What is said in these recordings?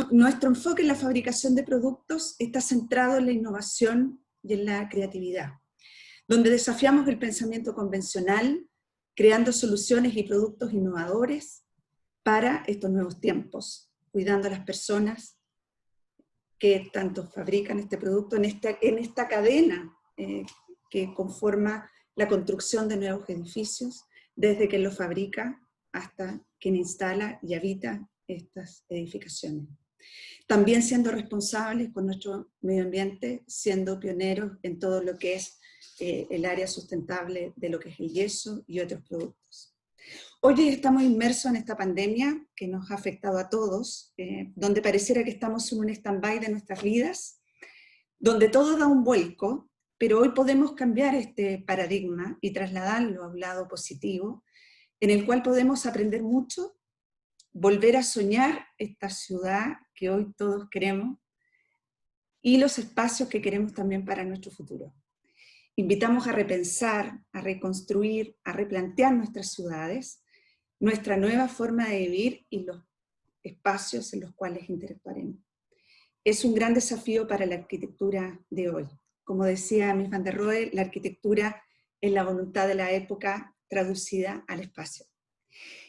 Nuestro enfoque en la fabricación de productos está centrado en la innovación y en la creatividad, donde desafiamos el pensamiento convencional, creando soluciones y productos innovadores para estos nuevos tiempos, cuidando a las personas que tanto fabrican este producto en esta cadena que conforma la construcción de nuevos edificios, desde quien lo fabrica hasta quien instala y habita estas edificaciones. También siendo responsables con nuestro medio ambiente, siendo pioneros en todo lo que es el área sustentable de lo que es el yeso y otros productos. Hoy estamos inmersos en esta pandemia que nos ha afectado a todos, donde pareciera que estamos en un stand-by de nuestras vidas, donde todo da un vuelco, pero hoy podemos cambiar este paradigma y trasladarlo a un lado positivo, en el cual podemos aprender mucho, volver a soñar esta ciudad que hoy todos queremos y los espacios que queremos también para nuestro futuro. Invitamos a repensar, a reconstruir, a replantear nuestras ciudades, nuestra nueva forma de vivir y los espacios en los cuales interactuaremos. Es un gran desafío para la arquitectura de hoy. Como decía Mies van der Rohe, la arquitectura es la voluntad de la época traducida al espacio.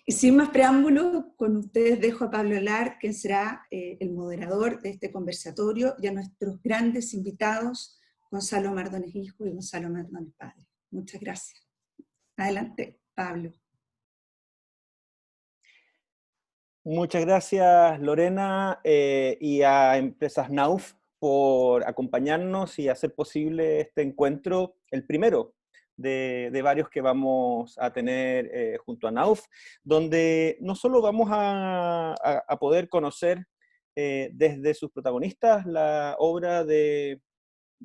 Y sin más preámbulos, con ustedes dejo a Pablo Olar, quien será el moderador de este conversatorio, y a nuestros grandes invitados, Gonzalo Mardones hijo y Gonzalo Mardones padre. Muchas gracias. Adelante, Pablo. Muchas gracias, Lorena, y a Empresas Knauf por acompañarnos y hacer posible este encuentro, el primero de varios que vamos a tener junto a Knauf, donde no solo vamos a poder conocer desde sus protagonistas la obra de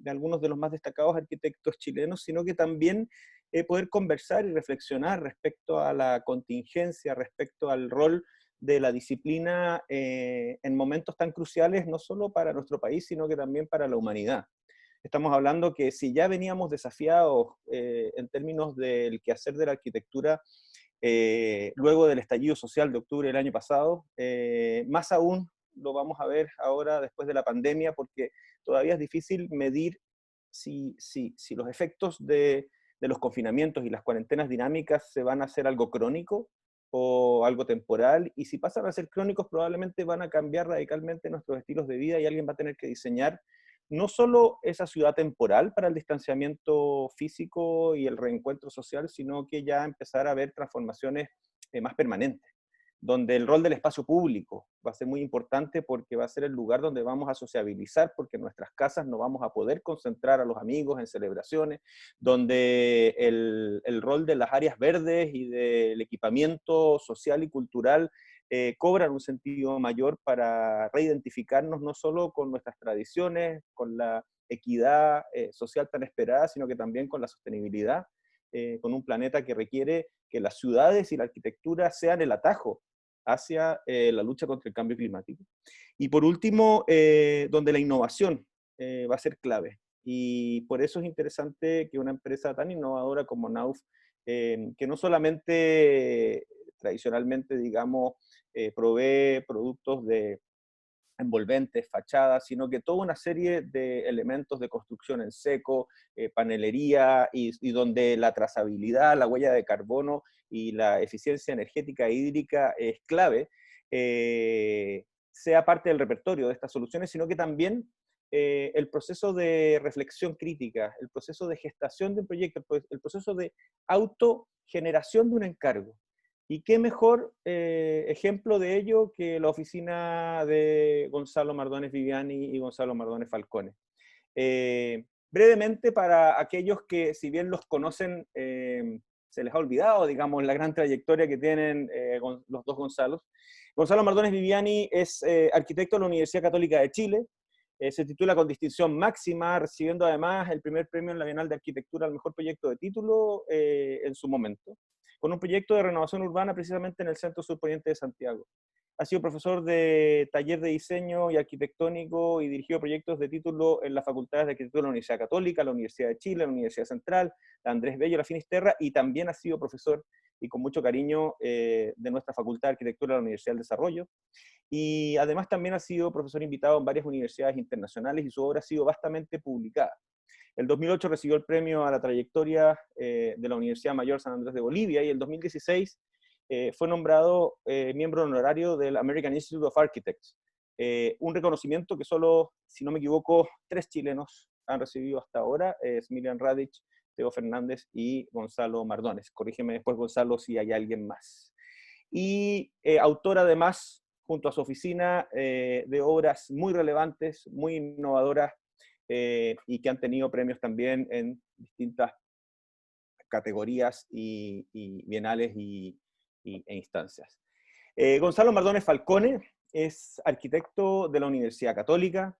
algunos de los más destacados arquitectos chilenos, sino que también poder conversar y reflexionar respecto a la contingencia, respecto al rol de la disciplina en momentos tan cruciales, no solo para nuestro país, sino que también para la humanidad. Estamos hablando que si ya veníamos desafiados en términos del quehacer de la arquitectura, luego del estallido social de octubre del año pasado, más aún lo vamos a ver ahora después de la pandemia, porque todavía es difícil medir si los efectos de los confinamientos y las cuarentenas dinámicas se van a hacer algo crónico o algo temporal, y si pasan a ser crónicos probablemente van a cambiar radicalmente nuestros estilos de vida y alguien va a tener que diseñar no solo esa ciudad temporal para el distanciamiento físico y el reencuentro social, sino que ya empezar a ver transformaciones más permanentes, donde el rol del espacio público va a ser muy importante porque va a ser el lugar donde vamos a sociabilizar, porque en nuestras casas no vamos a poder concentrar a los amigos en celebraciones, donde el rol de las áreas verdes y del equipamiento social y cultural cobran un sentido mayor para reidentificarnos no solo con nuestras tradiciones, con la equidad social tan esperada, sino que también con la sostenibilidad, con un planeta que requiere que las ciudades y la arquitectura sean el atajo hacia la lucha contra el cambio climático. Y por último, donde la innovación va a ser clave. Y por eso es interesante que una empresa tan innovadora como Knauf, que no solamente tradicionalmente, digamos, provee productos de envolventes, fachadas, sino que toda una serie de elementos de construcción en seco, panelería, y donde la trazabilidad, la huella de carbono y la eficiencia energética e hídrica es clave, sea parte del repertorio de estas soluciones, sino que también el proceso de reflexión crítica, el proceso de gestación de un proyecto, el proceso de autogeneración de un encargo. ¿Y qué mejor ejemplo de ello que la oficina de Gonzalo Mardones Viviani y Gonzalo Mardones Falcone? Brevemente, para aquellos que, si bien los conocen, se les ha olvidado, digamos, la gran trayectoria que tienen los dos Gonzalos. Gonzalo Mardones Viviani es arquitecto de la Universidad Católica de Chile, se titula con distinción máxima, recibiendo además el primer premio en la Bienal de Arquitectura al mejor proyecto de título en su momento. con un proyecto de renovación urbana precisamente en el centro surponiente de Santiago. Ha sido profesor de taller de diseño y arquitectónico y dirigió proyectos de título en las facultades de arquitectura de la Universidad Católica, la Universidad de Chile, la Universidad Central, la Andrés Bello, la Finisterra, y también ha sido profesor, y con mucho cariño, de nuestra Facultad de Arquitectura de la Universidad del Desarrollo. Y además también ha sido profesor invitado en varias universidades internacionales y su obra ha sido vastamente publicada. El 2008 recibió el premio a la trayectoria de la Universidad Mayor San Andrés de Bolivia, y el 2016 fue nombrado miembro honorario del American Institute of Architects, un reconocimiento que solo, si no me equivoco, 3 chilenos han recibido hasta ahora, es Miriam Radich, Teo Fernández y Gonzalo Mardones. Corrígeme después, Gonzalo, si hay alguien más. Y autor además, junto a su oficina, de obras muy relevantes, muy innovadoras, y que han tenido premios también en distintas categorías y bienales e instancias. Gonzalo Mardones Falcone es arquitecto de la Universidad Católica,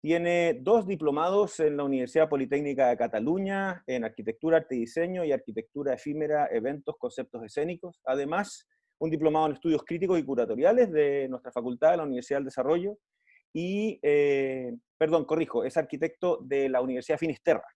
tiene 2 diplomados en la Universidad Politécnica de Cataluña, en Arquitectura, Arte y Diseño y Arquitectura Efímera, Eventos, Conceptos Escénicos. Además, un diplomado en Estudios Críticos y Curatoriales de nuestra facultad de la Universidad del Desarrollo. Y, perdón, corrijo, es arquitecto de la Universidad Finisterra.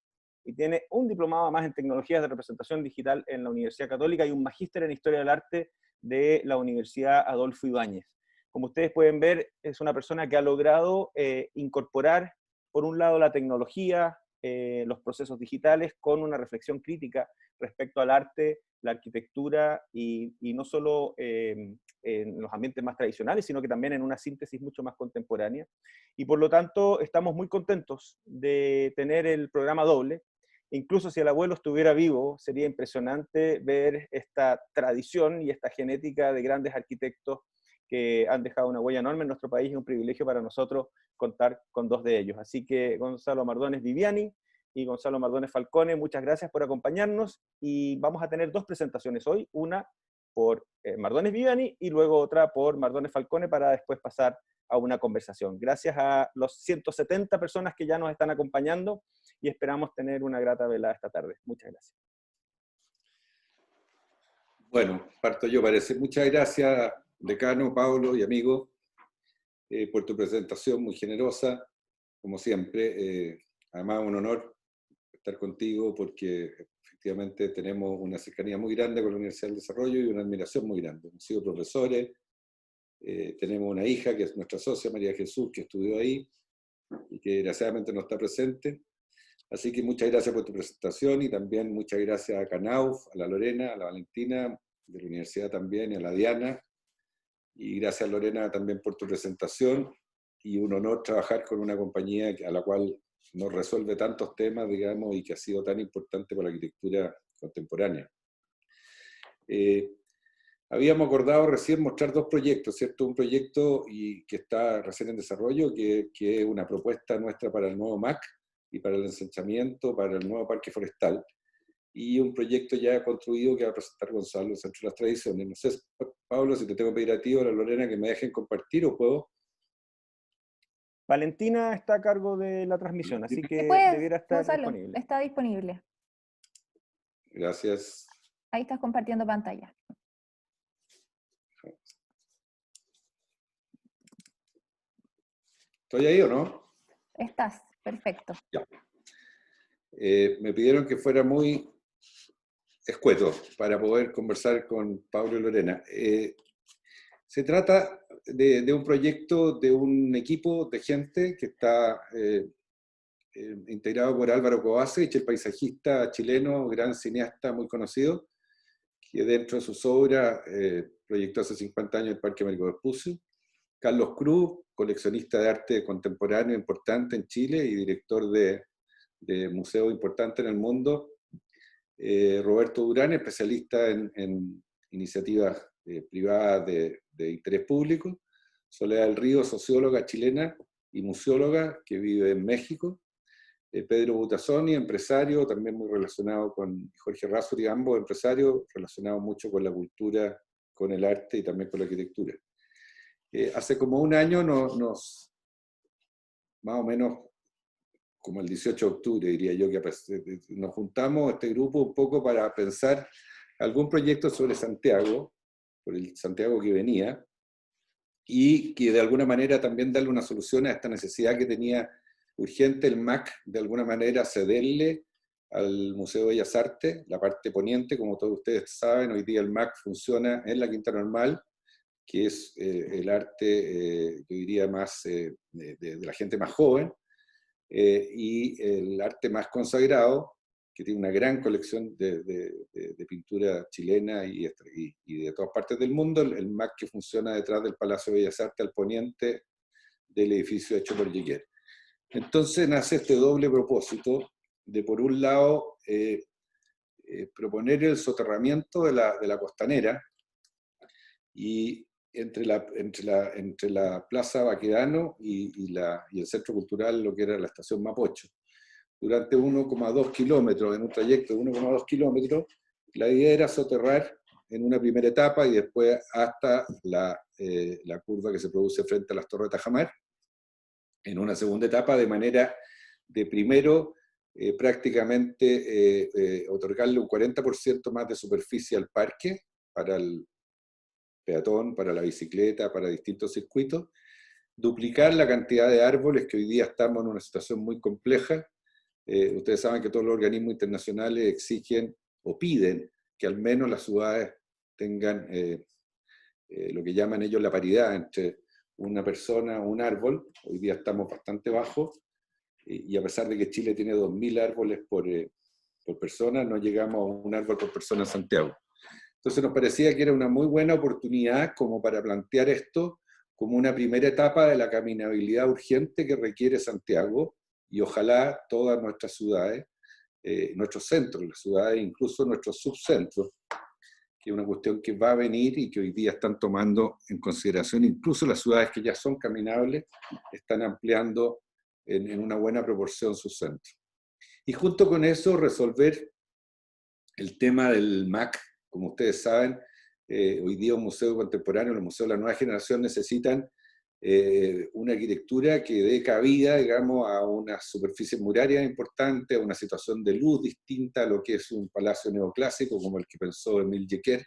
Y tiene un diplomado más en Tecnologías de Representación Digital en la Universidad Católica y un magíster en Historia del Arte de la Universidad Adolfo Ibáñez. Como ustedes pueden ver, es una persona que ha logrado incorporar, por un lado, la tecnología, los procesos digitales, con una reflexión crítica respecto al arte, la arquitectura, y no solo en los ambientes más tradicionales, sino que también en una síntesis mucho más contemporánea. Y por lo tanto, estamos muy contentos de tener el programa doble. Incluso si el abuelo estuviera vivo, sería impresionante ver esta tradición y esta genética de grandes arquitectos que han dejado una huella enorme en nuestro país, y es un privilegio para nosotros contar con 2 de ellos. Así que Gonzalo Mardones Viviani y Gonzalo Mardones Falcone, muchas gracias por acompañarnos, y vamos a tener 2 presentaciones hoy, una por Mardones Viviani y luego otra por Mardones Falcone, para después pasar a una conversación. Gracias a los 170 personas que ya nos están acompañando, y esperamos tener una grata velada esta tarde. Muchas gracias. Bueno, parto yo, parece. Muchas gracias, decano, Pablo y amigos, por tu presentación muy generosa, como siempre. Además, un honor estar contigo porque efectivamente tenemos una cercanía muy grande con la Universidad del Desarrollo y una admiración muy grande. Hemos sido profesores, tenemos una hija que es nuestra socia, María Jesús, que estudió ahí y que desgraciadamente no está presente. Así que muchas gracias por tu presentación, y también muchas gracias a Canauf, a la Lorena, a la Valentina, de la universidad también, y a la Diana. Y gracias, Lorena, también por tu presentación, y un honor trabajar con una compañía a la cual nos resuelve tantos temas, digamos, y que ha sido tan importante para la arquitectura contemporánea. Habíamos acordado recién mostrar 2 proyectos, ¿cierto? Un proyecto que está recién en desarrollo, que es una propuesta nuestra para el nuevo MAC y para el ensanchamiento, para el nuevo parque forestal, y un proyecto ya construido que va a presentar Gonzalo, el Centro de las Tradiciones. No sé, Pablo, si te tengo que pedir a ti o a la Lorena que me dejen compartir, o puedo. Valentina está a cargo de la transmisión, así que debiera estar Gonzalo, disponible. está disponible. Gracias. Ahí estás compartiendo pantalla. ¿Estoy ahí o no? Estás, perfecto. Ya. Me pidieron que fuera muy escueto para poder conversar con Pablo y Lorena. Se trata de un proyecto de un equipo de gente que está integrado por Álvaro Kovacevic, el paisajista chileno, gran cineasta muy conocido, que dentro de sus obras proyectó hace 50 años el Parque Américo Vespucio. Carlos Cruz, coleccionista de arte contemporáneo importante en Chile y director de museos importantes en el mundo. Roberto Durán, especialista en iniciativas privadas de interés público. Soledad del Río, socióloga chilena y museóloga que vive en México. Pedro Butazoni, empresario, también muy relacionado con Jorge Razzuri, ambos empresarios relacionados mucho con la cultura, con el arte y también con la arquitectura. Hace como un año más o menos como el 18 de octubre, diría yo, que nos juntamos este grupo un poco para pensar algún proyecto sobre Santiago, por el Santiago que venía, y que de alguna manera también darle una solución a esta necesidad que tenía urgente el MAC, de alguna manera cederle al Museo de Bellas Artes, la parte poniente. Como todos ustedes saben, hoy día el MAC funciona en la Quinta Normal, que es el arte, yo diría, más de la gente más joven, y el arte más consagrado, que tiene una gran colección de pintura chilena y de todas partes del mundo, el MAC, que funciona detrás del Palacio de Bellas Artes, al poniente del edificio hecho por Lleguer. Entonces nace este doble propósito de, por un lado, proponer el soterramiento de la costanera, y entre la Plaza Baquedano y el Centro Cultural, lo que era la Estación Mapocho, durante 1,2 kilómetros, en un trayecto de 1,2 kilómetros. La idea era soterrar en una primera etapa y después hasta la curva que se produce frente a las Torres de Tajamar, en una segunda etapa, de manera de primero prácticamente otorgarle un 40% más de superficie al parque, para el peatón, para la bicicleta, para distintos circuitos, duplicar la cantidad de árboles, que hoy día estamos en una situación muy compleja. Ustedes saben que todos los organismos internacionales exigen o piden que al menos las ciudades tengan lo que llaman ellos la paridad entre una persona o un árbol. Hoy día estamos bastante bajos, y a pesar de que Chile tiene 2.000 árboles por persona, no llegamos a un árbol por persona en Santiago. Entonces nos parecía que era una muy buena oportunidad como para plantear esto como una primera etapa de la caminabilidad urgente que requiere Santiago, y ojalá todas nuestras ciudades, nuestros centros, las ciudades, incluso nuestros subcentros, que es una cuestión que va a venir y que hoy día están tomando en consideración. Incluso las ciudades que ya son caminables están ampliando en una buena proporción sus centros. Y junto con eso resolver el tema del MAC. Como ustedes saben, hoy día un museo contemporáneo, los museos de la nueva generación necesitan una arquitectura que dé cabida, digamos, a una superficie muraria importante, a una situación de luz distinta a lo que es un palacio neoclásico, como el que pensó Émile Jecquer,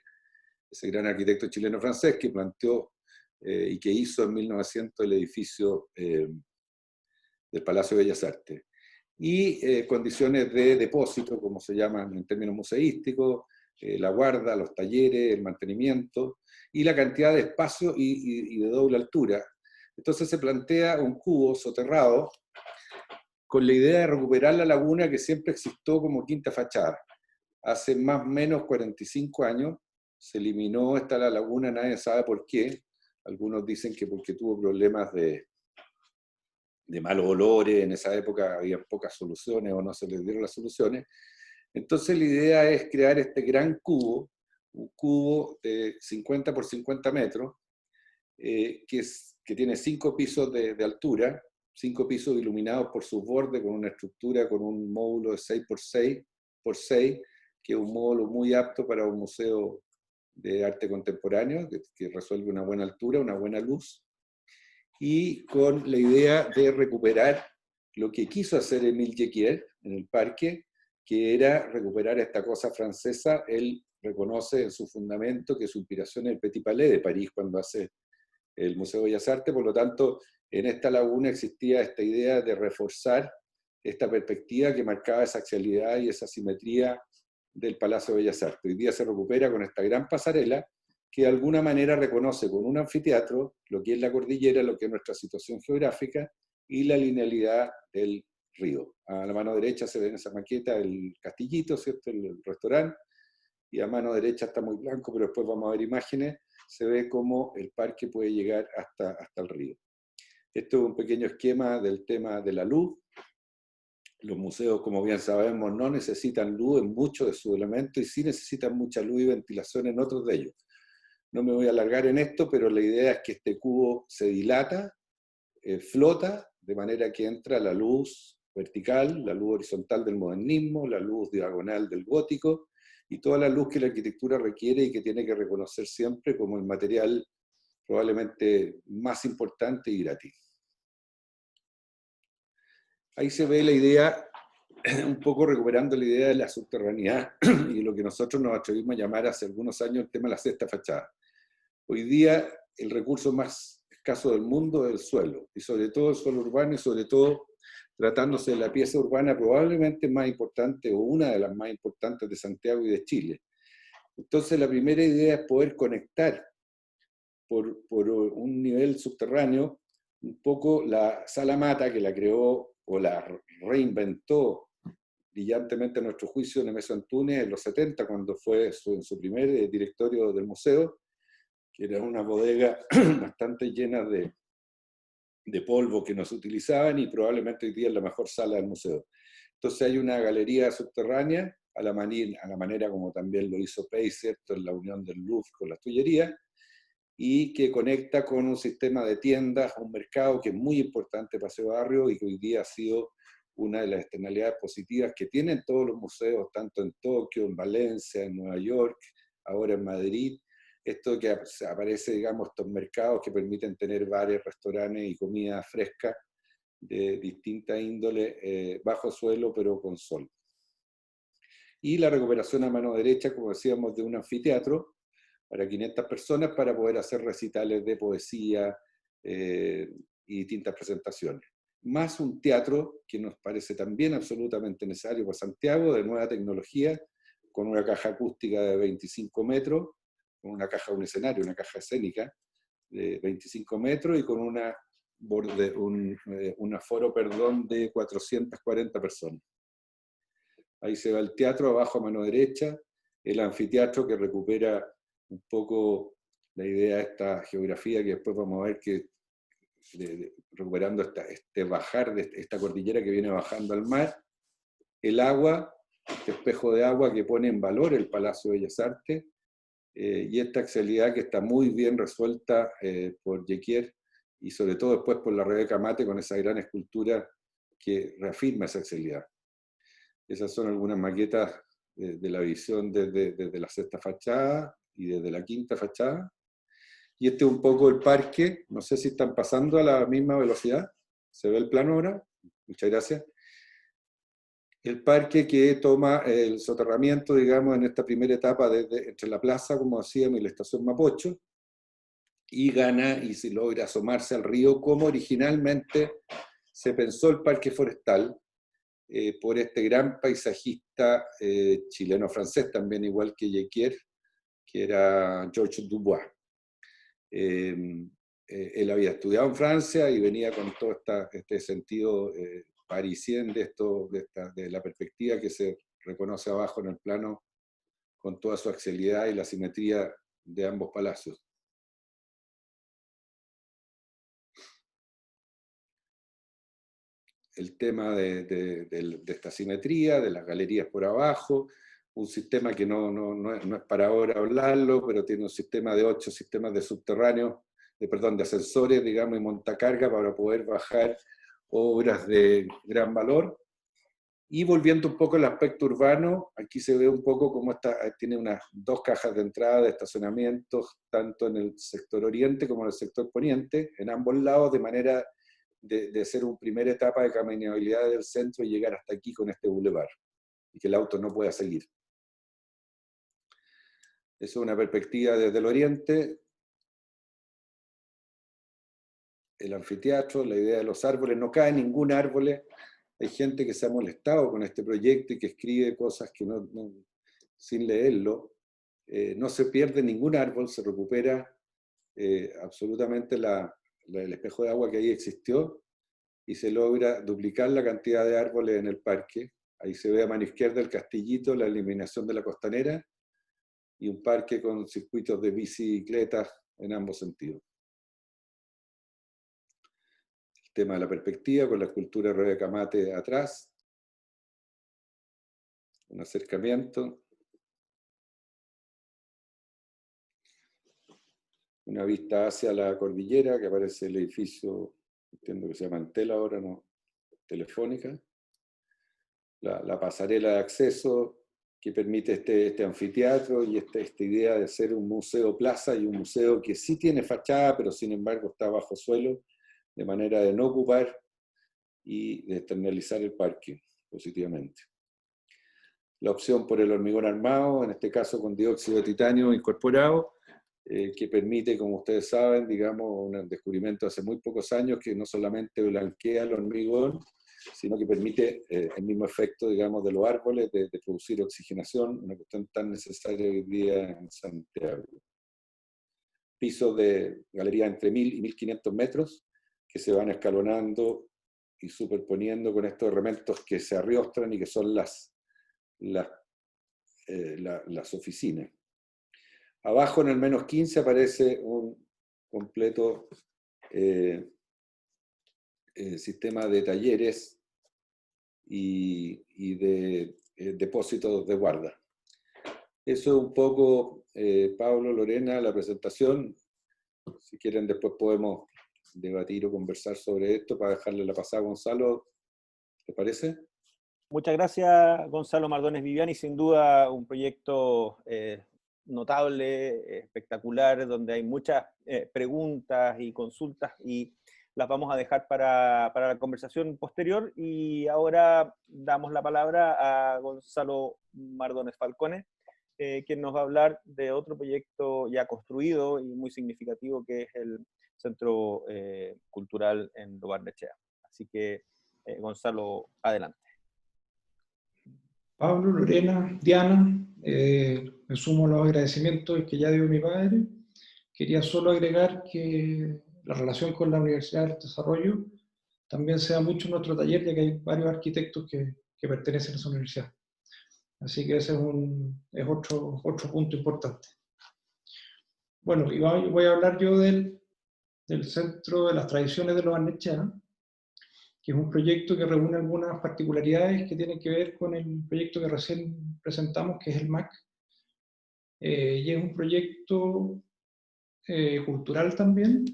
ese gran arquitecto chileno-francés que planteó y que hizo en 1900 el edificio del Palacio de Bellas Artes. Y condiciones de depósito, como se llaman en términos museísticos, la guarda, los talleres, el mantenimiento, y la cantidad de espacio y de doble altura. Entonces se plantea un cubo soterrado con la idea de recuperar la laguna que siempre existió como quinta fachada. Hace más o menos 45 años se eliminó la laguna, nadie sabe por qué. Algunos dicen que porque tuvo problemas de malos olores, en esa época había pocas soluciones o no se les dieron las soluciones. Entonces la idea es crear este gran cubo, un cubo de 50 por 50 metros, que tiene 5 pisos de altura, 5 pisos iluminados por sus bordes, con una estructura, con un módulo de 6 por 6 por 6, que es un módulo muy apto para un museo de arte contemporáneo, que resuelve una buena altura, una buena luz, y con la idea de recuperar lo que quiso hacer Émile Jecquer en el parque, que era recuperar esta cosa francesa. Él reconoce en su fundamento que su inspiración es el Petit Palais de París cuando hace el Museo de Bellas Artes. Por lo tanto, en esta laguna existía esta idea de reforzar esta perspectiva que marcaba esa axialidad y esa simetría del Palacio de Bellas Artes. Hoy día se recupera con esta gran pasarela que de alguna manera reconoce con un anfiteatro lo que es la cordillera, lo que es nuestra situación geográfica y la linealidad del río. A la mano derecha se ve en esa maqueta el Castillito, ¿cierto? El restaurante, y a mano derecha está muy blanco, pero después vamos a ver imágenes, se ve cómo el parque puede llegar hasta el río. Esto es un pequeño esquema del tema de la luz. Los museos, como bien sabemos, no necesitan luz en muchos de sus elementos y sí necesitan mucha luz y ventilación en otros de ellos. No me voy a alargar en esto, pero la idea es que este cubo se dilata, flota, de manera que entra la luz vertical, la luz horizontal del modernismo, la luz diagonal del gótico, y toda la luz que la arquitectura requiere y que tiene que reconocer siempre como el material probablemente más importante y gratis. Ahí se ve la idea un poco recuperando la idea de la subterraneidad y lo que nosotros nos atrevimos a llamar hace algunos años el tema de la sexta fachada. Hoy día el recurso más escaso del mundo es el suelo, y sobre todo el suelo urbano, y sobre todo tratándose de la pieza urbana probablemente más importante o una de las más importantes de Santiago y de Chile. Entonces la primera idea es poder conectar por un nivel subterráneo un poco la Sala Mata, que la creó o la reinventó brillantemente a nuestro juicio Nemesio Antunes en los 70, cuando fue en su primer directorio del museo, que era una bodega bastante llena de polvo que no se utilizaban, y probablemente hoy día es la mejor sala del museo. Entonces hay una galería subterránea, a la manera como también lo hizo Pei, ¿cierto?, en la unión del Louvre con las Tullerías, y que conecta con un sistema de tiendas, un mercado que es muy importante para ese barrio y que hoy día ha sido una de las externalidades positivas que tienen todos los museos, tanto en Tokio, en Valencia, en Nueva York, ahora en Madrid. Esto que aparece, digamos, estos mercados que permiten tener bares, restaurantes y comida fresca de distinta índole, bajo suelo pero con sol. Y la recuperación a mano derecha, como decíamos, de un anfiteatro para 500 personas para poder hacer recitales de poesía y distintas presentaciones. Más un teatro que nos parece también absolutamente necesario para Santiago, de nueva tecnología, con una caja acústica de 25 metros, con una caja, un escenario, una caja escénica de 25 metros y con un aforo, de 440 personas. Ahí se va el teatro, abajo a mano derecha, el anfiteatro que recupera un poco la idea de esta geografía que después vamos a ver que recuperando este bajar de esta cordillera que viene bajando al mar, el agua, este espejo de agua que pone en valor el Palacio de Bellas Artes, y esta axialidad que está muy bien resuelta por Jequier, y sobre todo después por la Rebeca Mate con esa gran escultura que reafirma esa axialidad. Esas son algunas maquetas de la visión desde la sexta fachada y desde la quinta fachada. Y este es un poco el parque, no sé si están pasando a la misma velocidad, ¿se ve el plano ahora? Muchas gracias. El parque que toma el soterramiento, digamos, en esta primera etapa entre la plaza, como decíamos, y la estación Mapocho, y gana y se logra asomarse al río, como originalmente se pensó el parque forestal, por este gran paisajista chileno-francés, también igual que Jequier, que era Georges Dubois. Él había estudiado en Francia y venía con todo este sentido parisien de la perspectiva que se reconoce abajo en el plano, con toda su axialidad y la simetría de ambos palacios. El tema de esta simetría, de las galerías por abajo, un sistema que no es para ahora hablarlo, pero tiene un sistema de 8 sistemas de subterráneos, de ascensores, digamos, y montacarga para poder bajar obras de gran valor. Y volviendo un poco al aspecto urbano, aquí se ve un poco cómo tiene unas 2 cajas de entrada de estacionamientos, tanto en el sector oriente como en el sector poniente, en ambos lados, de manera de ser una primera etapa de caminabilidad del centro y llegar hasta aquí con este bulevar, y que el auto no pueda seguir. Eso es una perspectiva desde el oriente. El anfiteatro, la idea de los árboles, no cae ningún árbol. Hay gente que se ha molestado con este proyecto y que escribe cosas que sin leerlo. No se pierde ningún árbol, se recupera absolutamente el espejo de agua que ahí existió, y se logra duplicar la cantidad de árboles en el parque. Ahí se ve a mano izquierda el Castillito, la eliminación de la costanera, y un parque con circuitos de bicicletas en ambos sentidos. El tema de la perspectiva, con la escultura de Rebeca Mate atrás. Un acercamiento. Una vista hacia la cordillera, que aparece el edificio, entiendo que se llama Antel ahora, ¿no? Telefónica. La pasarela de acceso que permite este anfiteatro y esta idea de ser un museo plaza, y un museo que sí tiene fachada, pero sin embargo está bajo suelo, de manera de no ocupar y de externalizar el parque. positivamente. La opción por el hormigón armado, en este caso con dióxido de titanio incorporado, que permite, como ustedes saben, digamos, un descubrimiento hace muy pocos años que no solamente blanquea el hormigón, sino que permite el mismo efecto, digamos, de los árboles, de producir oxigenación, una cuestión tan necesaria hoy día en Santiago. Pisos de galería entre 1000 y 1500 metros, que se van escalonando y superponiendo con estos elementos que se arriostran y que son las oficinas. Abajo, en el -15, aparece un completo sistema de talleres y de depósitos de guarda. Eso es un poco, Pablo, Lorena, la presentación. Si quieren, después podemos debatir o conversar sobre esto para dejarle la pasada a Gonzalo. ¿Te parece? Muchas gracias, Gonzalo Mardones Viviani. Sin duda un proyecto notable, espectacular, donde hay muchas preguntas y consultas, y las vamos a dejar para la conversación posterior. Y ahora damos la palabra a Gonzalo Mardones Falcone, quien nos va a hablar de otro proyecto ya construido y muy significativo, que es el Centro Cultural en Lo Barnechea. Así que, Gonzalo, adelante. Pablo, Lorena, Diana, me sumo a los agradecimientos que ya dio mi padre. Quería solo agregar que la relación con la Universidad del Desarrollo también se da mucho en nuestro taller, ya que hay varios arquitectos que pertenecen a esa universidad. Así que ese es otro punto importante. Bueno, y voy a hablar yo del Centro de las Tradiciones de Lo Barnechea, que es un proyecto que reúne algunas particularidades que tienen que ver con el proyecto que recién presentamos, que es el MAC. Y es un proyecto cultural también,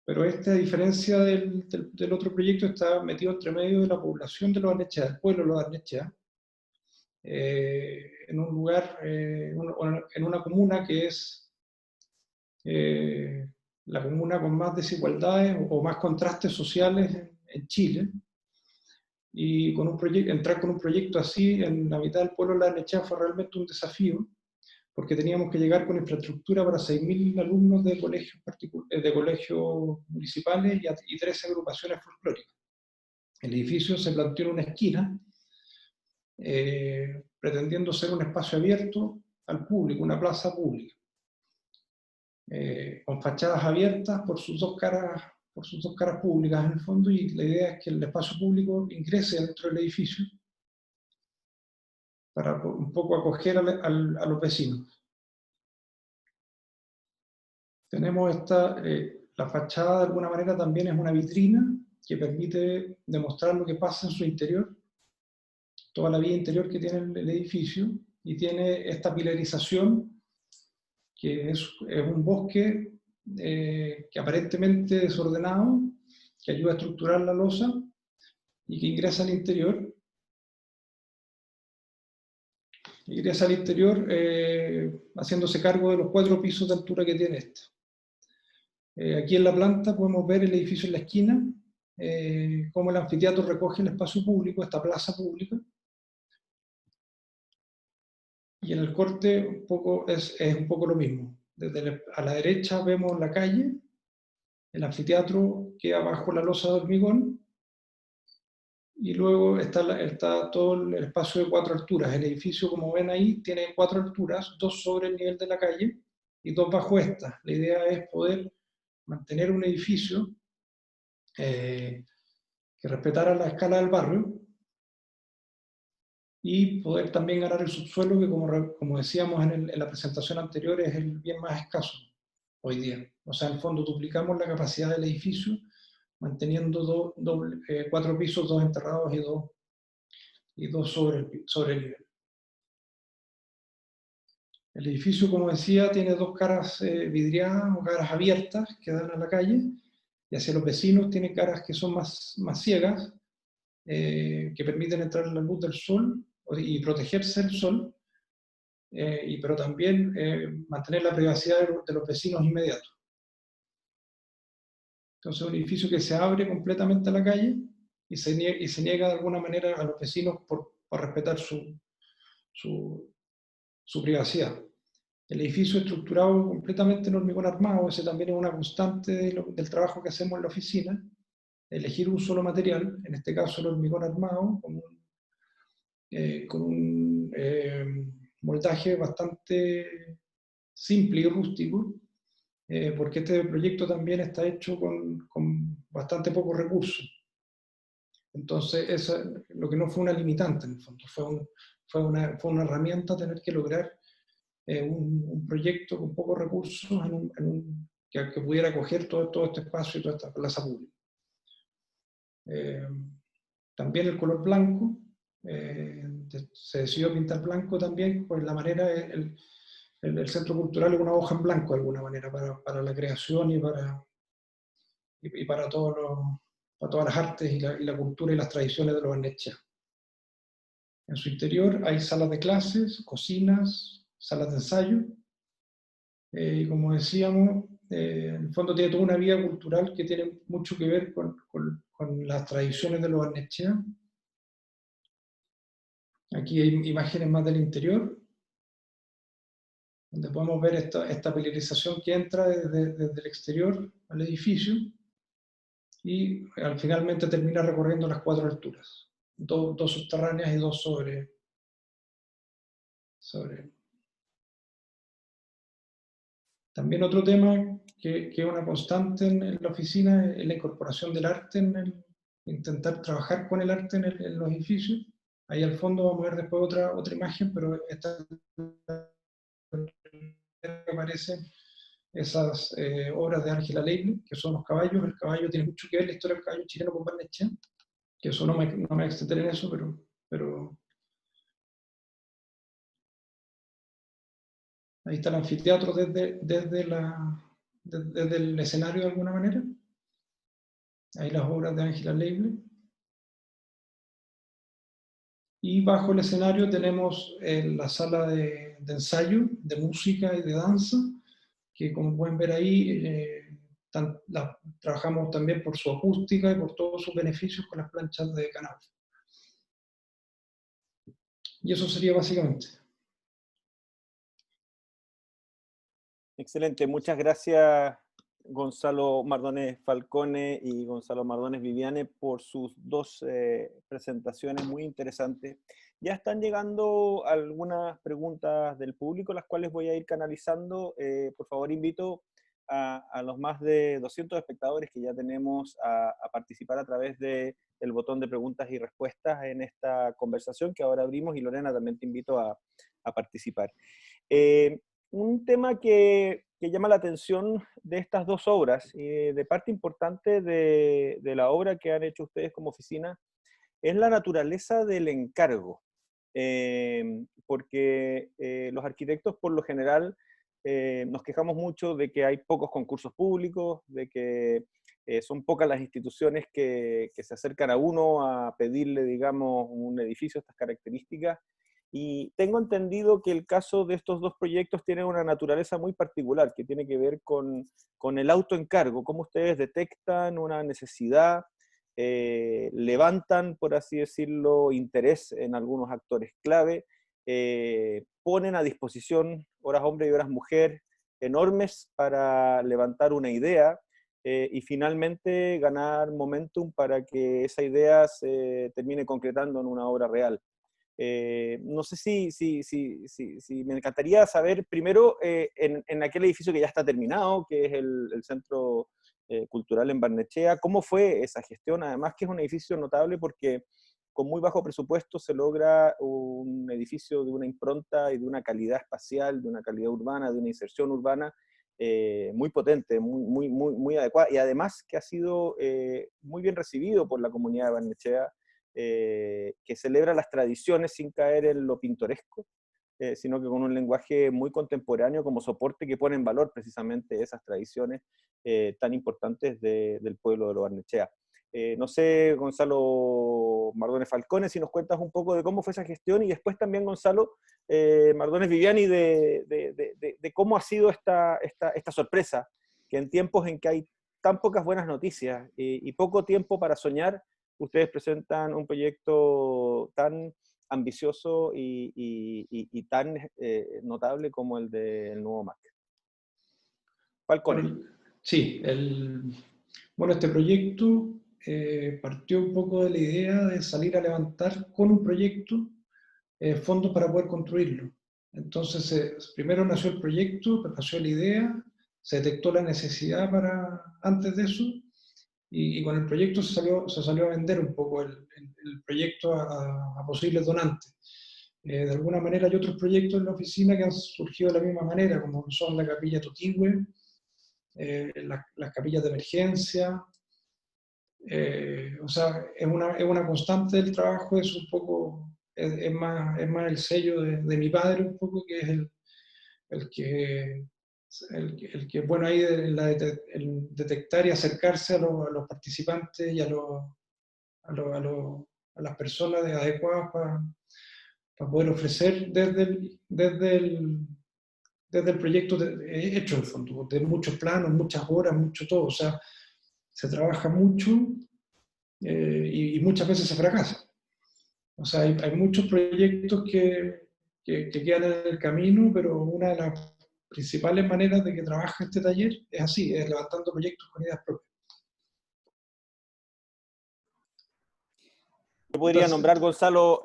pero este, a diferencia del otro proyecto, está metido entre medio de la población de Lo Barnechea, del pueblo de Lo Barnechea, en un lugar, en una comuna que es la comuna con más desigualdades o más contrastes sociales en Chile. Y entrar con un proyecto así en la mitad del pueblo de La Barnechea fue realmente un desafío, porque teníamos que llegar con infraestructura para 6.000 alumnos de colegios municipales y 13 agrupaciones folclóricas. El edificio se planteó en una esquina, pretendiendo ser un espacio abierto al público, una plaza pública, con fachadas abiertas por sus dos caras públicas en el fondo, y la idea es que el espacio público ingrese dentro del edificio para un poco acoger a los vecinos. Tenemos la fachada de alguna manera también es una vitrina que permite demostrar lo que pasa en su interior, toda la vida interior que tiene el edificio, y tiene esta pilarización, que es un bosque que aparentemente desordenado, que ayuda a estructurar la losa y que ingresa al interior. Ingresa al interior haciéndose cargo de los 4 pisos de altura que tiene este. Aquí en la planta podemos ver el edificio en la esquina, cómo el anfiteatro recoge el espacio público, esta plaza pública. Y en el corte es un poco lo mismo. A la derecha vemos la calle, el anfiteatro queda bajo la losa de hormigón, y luego está todo el espacio de 4 alturas. El edificio, como ven ahí, tiene 4 alturas, 2 sobre el nivel de la calle y 2 bajo esta. La idea es poder mantener un edificio que respetara la escala del barrio, y poder también ganar el subsuelo, que como decíamos en la presentación anterior, es el bien más escaso hoy día. O sea, en el fondo duplicamos la capacidad del edificio, manteniendo 4 pisos, 2 enterrados y 2 sobre el nivel. El edificio, como decía, tiene 2 caras vidriadas o caras abiertas que dan a la calle, y hacia los vecinos tiene caras que son más ciegas, que permiten entrar en la luz del sol y protegerse del sol, pero también mantener la privacidad de los vecinos inmediatos. Entonces, un edificio que se abre completamente a la calle, y se niega de alguna manera a los vecinos por respetar su privacidad. El edificio estructurado completamente en hormigón armado, ese también es una constante del trabajo que hacemos en la oficina, elegir un solo material, en este caso el hormigón armado, con un moldaje bastante simple y rústico, porque este proyecto también está hecho con bastante pocos recursos. Entonces, eso, lo que no fue una limitante, en el fondo, fue una herramienta tener que lograr un proyecto con pocos recursos que pudiera acoger todo este espacio y toda esta plaza pública. También el color blanco, se decidió pintar blanco también, pues la manera, el centro cultural es una hoja en blanco de alguna manera para la creación y para todas las artes y la cultura y las tradiciones de los barnechea. En su interior hay salas de clases, cocinas, salas de ensayo, y como decíamos, en el fondo tiene toda una vida cultural que tiene mucho que ver con las tradiciones de los barnechea. Aquí hay imágenes más del interior, donde podemos ver esta pelirización que entra desde el exterior al edificio y finalmente termina recorriendo las 4 alturas, dos subterráneas y 2 sobre. También otro tema que es una constante en la oficina es la incorporación del arte, intentar trabajar con el arte en los edificios. Ahí al fondo vamos a ver después otra imagen, pero esta aparecen esas obras de Ángela Leibniz, que son los caballos. El caballo tiene mucho que ver la historia del caballo chileno con Barnechea, que eso no me extenderé en eso, pero ahí está el anfiteatro desde el escenario de alguna manera. Ahí las obras de Ángela Leibniz. Y bajo el escenario tenemos la sala de ensayo, de música y de danza, que como pueden ver ahí, trabajamos también por su acústica y por todos sus beneficios con las planchas de canal. Y eso sería básicamente. Excelente, muchas gracias Gonzalo Mardones Falcone y Gonzalo Mardones Viviane por sus 2 presentaciones muy interesantes. Ya están llegando algunas preguntas del público, las cuales voy a ir canalizando. Por favor, invito a los más de 200 espectadores que ya tenemos a participar a través del botón de preguntas y respuestas en esta conversación que ahora abrimos, y Lorena, también te invito a participar. Un tema que llama la atención de estas 2 obras, de parte importante de la obra que han hecho ustedes como oficina, es la naturaleza del encargo. Porque los arquitectos por lo general nos quejamos mucho de que hay pocos concursos públicos, de que son pocas las instituciones que se acercan a uno a pedirle, digamos, un edificio de estas características. Y tengo entendido que el caso de estos 2 proyectos tiene una naturaleza muy particular, que tiene que ver con el autoencargo, cómo ustedes detectan una necesidad, levantan, por así decirlo, interés en algunos actores clave, ponen a disposición horas hombre y horas mujer enormes para levantar una idea, y finalmente ganar momentum para que esa idea se termine concretando en una obra real. No sé si me encantaría saber primero en aquel edificio que ya está terminado, que es el Centro Cultural en Barnechea, ¿cómo fue esa gestión? Además que es un edificio notable porque con muy bajo presupuesto se logra un edificio de una impronta y de una calidad espacial, de una calidad urbana, de una inserción urbana muy potente, muy adecuada, y además que ha sido muy bien recibido por la comunidad de Barnechea, que celebra las tradiciones sin caer en lo pintoresco, sino que con un lenguaje muy contemporáneo como soporte que pone en valor precisamente esas tradiciones tan importantes del pueblo de Lo Barnechea. No sé, Gonzalo Mardones Falcone, si nos cuentas un poco de cómo fue esa gestión, y después también, Gonzalo Mardones Viviani, de cómo ha sido esta sorpresa, que en tiempos en que hay tan pocas buenas noticias y poco tiempo para soñar, ustedes presentan un proyecto tan ambicioso y tan notable como el del nuevo MAC. Falcone. Bueno, sí, bueno, este proyecto partió un poco de la idea de salir a levantar con un proyecto fondos para poder construirlo. Entonces, primero nació el proyecto, nació la idea, se detectó la necesidad antes de eso, y con el proyecto se salió a vender un poco el proyecto a posibles donantes. De alguna manera hay otros proyectos en la oficina que han surgido de la misma manera, como son la capilla Totigüe, las capillas de emergencia. O sea, es una constante del trabajo, es un poco, es más el sello de mi padre un poco, que es el que bueno, ahí el detectar y acercarse a los participantes y a las personas adecuadas para poder ofrecer desde el proyecto hecho, en el fondo, de muchos planos, muchas horas, mucho todo. O sea, se trabaja mucho y muchas veces se fracasa. O sea, hay muchos proyectos que quedan en el camino, pero una de las principales maneras de que trabaja este taller es así, es levantando proyectos con ideas propias. Yo podría nombrar, Gonzalo,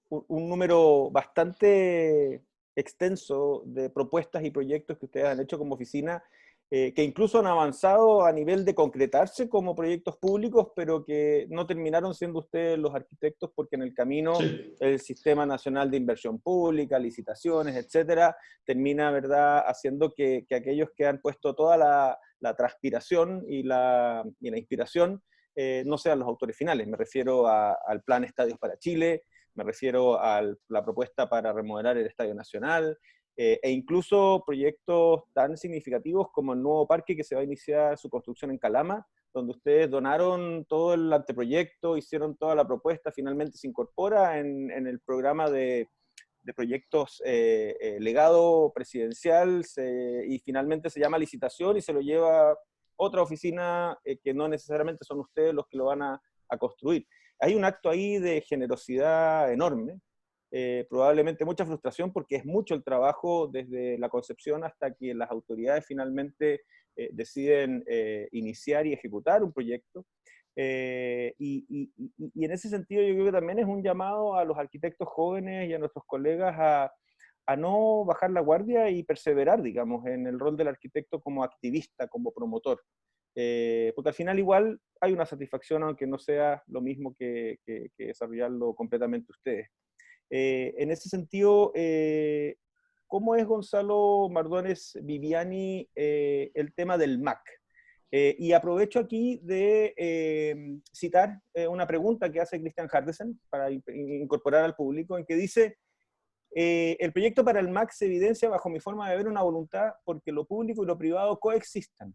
un número bastante extenso de propuestas y proyectos que ustedes han hecho como oficina, que incluso han avanzado a nivel de concretarse como proyectos públicos, pero que no terminaron siendo ustedes los arquitectos porque en el camino Sí. el Sistema Nacional de Inversión Pública, licitaciones, etcétera, termina, ¿verdad?, haciendo que aquellos que han puesto toda la transpiración y la inspiración no sean los autores finales. Me refiero al Plan Estadios para Chile, me refiero a la propuesta para remodelar el Estadio Nacional, e incluso proyectos tan significativos como el nuevo parque que se va a iniciar su construcción en Calama, donde ustedes donaron todo el anteproyecto, hicieron toda la propuesta, finalmente se incorpora en el programa de proyectos legado presidencial y finalmente se llama licitación y se lo lleva otra oficina que no necesariamente son ustedes los que lo van a construir. Hay un acto ahí de generosidad enorme, probablemente mucha frustración porque es mucho el trabajo desde la concepción hasta que las autoridades finalmente deciden iniciar y ejecutar un proyecto. Y en ese sentido yo creo que también es un llamado a los arquitectos jóvenes y a nuestros colegas a no bajar la guardia y perseverar, digamos, en el rol del arquitecto como activista, como promotor. Porque al final igual hay una satisfacción, aunque no sea lo mismo que desarrollarlo completamente ustedes. En ese sentido, ¿cómo es, Gonzalo Mardones Viviani, el tema del MAC? Y aprovecho aquí de citar una pregunta que hace Christian Hardesen para incorporar al público, en que dice: el proyecto para el MAC se evidencia bajo mi forma de ver una voluntad porque lo público y lo privado coexistan,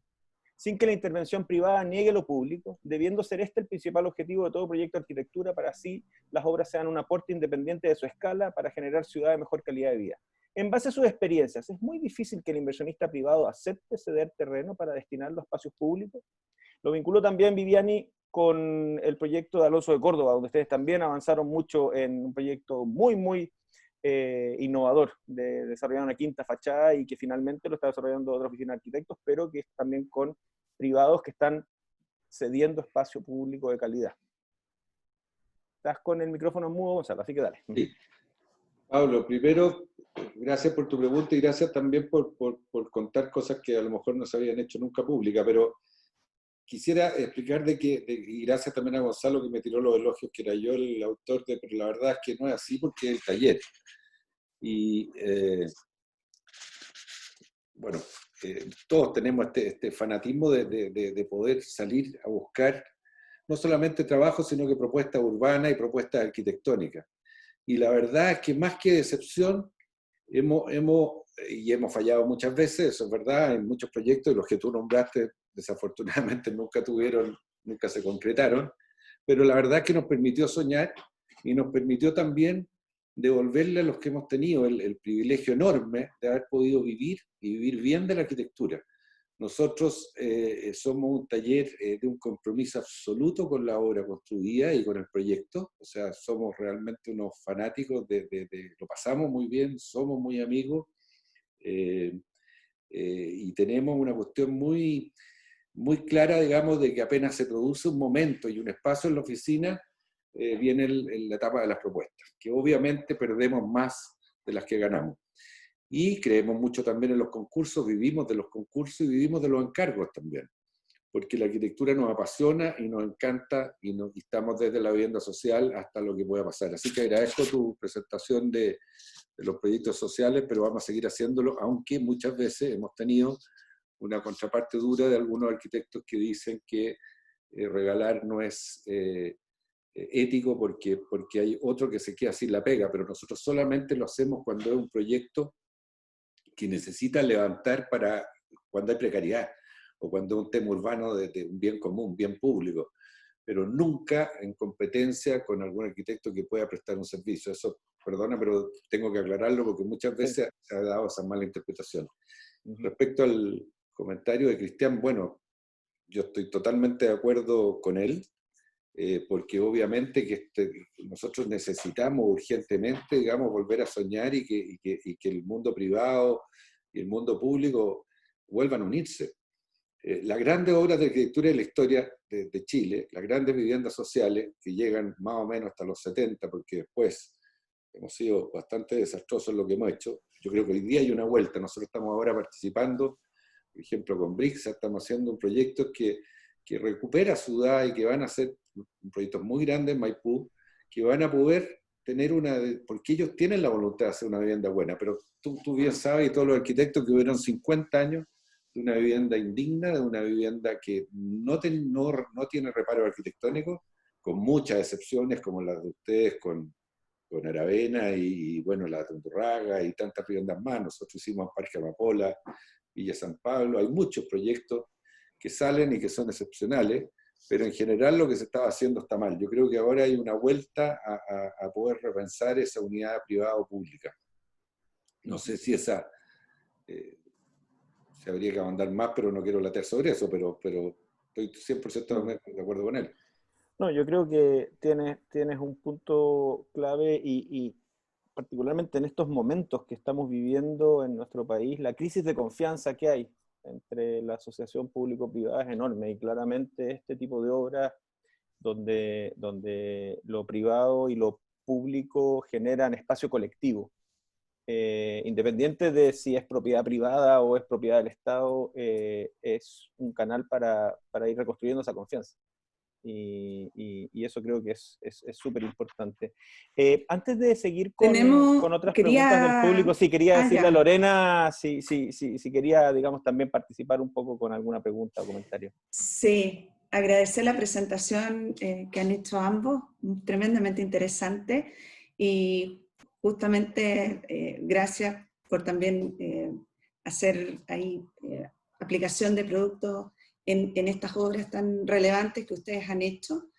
sin que la intervención privada niegue lo público, debiendo ser este el principal objetivo de todo proyecto de arquitectura, para así las obras sean un aporte independiente de su escala para generar ciudades de mejor calidad de vida. En base a sus experiencias, ¿es muy difícil que el inversionista privado acepte ceder terreno para destinarlo a espacios públicos? Lo vinculo también, Viviani, con el proyecto de Alonso de Córdoba, donde ustedes también avanzaron mucho en un proyecto muy innovador de desarrollar una quinta fachada y que finalmente lo está desarrollando otra oficina de arquitectos, pero que es también con privados que están cediendo espacio público de calidad. Estás con el micrófono mudo, Gonzalo, así que dale. Sí. Pablo, primero, gracias por tu pregunta y gracias también por contar cosas que a lo mejor no se habían hecho nunca públicas, pero quisiera explicar y gracias también a Gonzalo que me tiró los elogios, que era yo el autor, pero la verdad es que no es así porque es el taller. Y bueno, todos tenemos este fanatismo de poder salir a buscar no solamente trabajo, sino que propuestas urbanas y propuestas arquitectónicas. Y la verdad es que más que decepción, hemos fallado muchas veces, eso es verdad, en muchos proyectos, los que tú nombraste desafortunadamente nunca se concretaron, pero la verdad es que nos permitió soñar y nos permitió también devolverle a los que hemos tenido el privilegio enorme de haber podido vivir y vivir bien de la arquitectura. Nosotros somos un taller de un compromiso absoluto con la obra construida y con el proyecto, o sea, somos realmente unos fanáticos lo pasamos muy bien, somos muy amigos, y tenemos una cuestión muy, muy clara, digamos, de que apenas se produce un momento y un espacio en la oficina, viene la etapa de las propuestas, que obviamente perdemos más de las que ganamos. Y creemos mucho también en los concursos, vivimos de los concursos y vivimos de los encargos también, porque la arquitectura nos apasiona y nos encanta y estamos desde la vivienda social hasta lo que pueda pasar. Así que agradezco tu presentación de los proyectos sociales, pero vamos a seguir haciéndolo, aunque muchas veces hemos tenido una contraparte dura de algunos arquitectos que dicen que regalar no es ético porque hay otro que se queda sin la pega, pero nosotros solamente lo hacemos cuando es un proyecto que necesita levantar para cuando hay precariedad o cuando es un tema urbano de un bien común, un bien público, pero nunca en competencia con algún arquitecto que pueda prestar un servicio. Eso, perdona, pero tengo que aclararlo porque muchas veces se ha dado esa mala interpretación. Respecto al comentario de Cristian, bueno, yo estoy totalmente de acuerdo con él, porque obviamente que nosotros necesitamos urgentemente, digamos, volver a soñar y que el mundo privado y el mundo público vuelvan a unirse. Las grandes obras de arquitectura de la historia de Chile, las grandes viviendas sociales, que llegan más o menos hasta los 70, porque después hemos sido bastante desastrosos en lo que hemos hecho, yo creo que hoy día hay una vuelta. Nosotros estamos ahora participando, por ejemplo, con BRICS, estamos haciendo un proyecto que recupera ciudad y que van a ser proyectos muy grandes en Maipú, que van a poder tener porque ellos tienen la voluntad de hacer una vivienda buena, pero tú bien sabes, y todos los arquitectos, que hubieron 50 años de una vivienda indigna, de una vivienda que no tiene reparo arquitectónico, con muchas excepciones como las de ustedes con Aravena y bueno, la Tundurraga y tantas viviendas más. Nosotros hicimos Parque Amapola, Villa San Pablo, hay muchos proyectos que salen y que son excepcionales, pero en general lo que se estaba haciendo está mal. Yo creo que ahora hay una vuelta a poder repensar esa unidad privada o pública. No sé si esa se habría que mandar más, pero no quiero latear sobre eso, pero estoy 100% de acuerdo con él. No, yo creo que tienes un punto clave y particularmente en estos momentos que estamos viviendo en nuestro país, la crisis de confianza que hay entre la asociación público-privada es enorme, y claramente este tipo de obras donde lo privado y lo público generan espacio colectivo, independiente de si es propiedad privada o es propiedad del Estado, es un canal para ir reconstruyendo esa confianza. Y eso creo que es súper importante. Antes de seguir con otras preguntas del público, sí, quería decirle a Lorena si quería, digamos, también participar un poco con alguna pregunta o comentario. Sí, agradecer la presentación que han hecho ambos, tremendamente interesante, y justamente gracias por también hacer ahí aplicación de productos en estas obras tan relevantes que ustedes han hecho.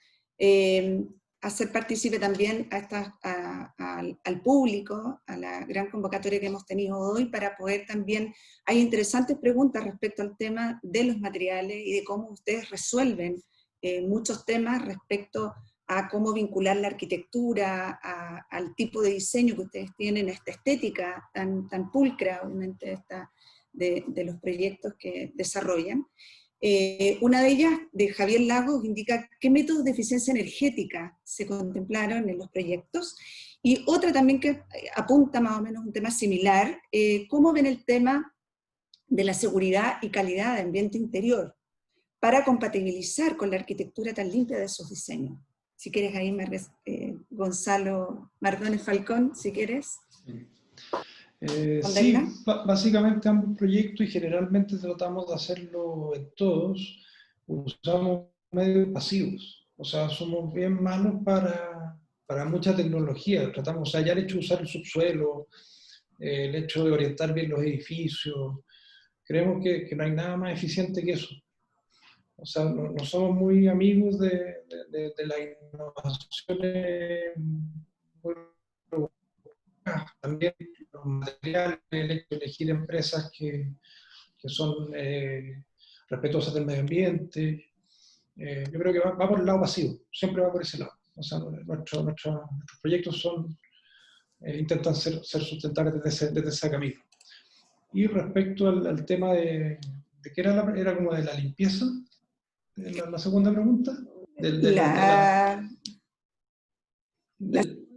Hacer partícipe también al público, a la gran convocatoria que hemos tenido hoy, para poder también, hay interesantes preguntas respecto al tema de los materiales y de cómo ustedes resuelven muchos temas respecto a cómo vincular la arquitectura al tipo de diseño que ustedes tienen, a esta estética tan pulcra, obviamente, de los proyectos que desarrollan. Una de ellas, de Javier Lagos, indica qué métodos de eficiencia energética se contemplaron en los proyectos, y otra también que apunta más o menos un tema similar, cómo ven el tema de la seguridad y calidad de ambiente interior para compatibilizar con la arquitectura tan limpia de sus diseños. Si quieres ahí, Gonzalo Mardones Falcón, si quieres. Sí, básicamente ambos proyectos, y generalmente tratamos de hacerlo en todos, usamos medios pasivos. O sea, somos bien malos para mucha tecnología. Tratamos, o sea, ya el hecho de usar el subsuelo, el hecho de orientar bien los edificios, creemos que no hay nada más eficiente que eso. O sea, no somos muy amigos de las innovaciones muy también los materiales, el hecho de elegir empresas que que son respetuosas del medio ambiente. Yo creo que va por el lado pasivo, siempre va por ese lado. O sea, nuestros proyectos intentan ser sustentables desde ese camino. Y respecto al tema de que era como de la limpieza, la segunda pregunta. La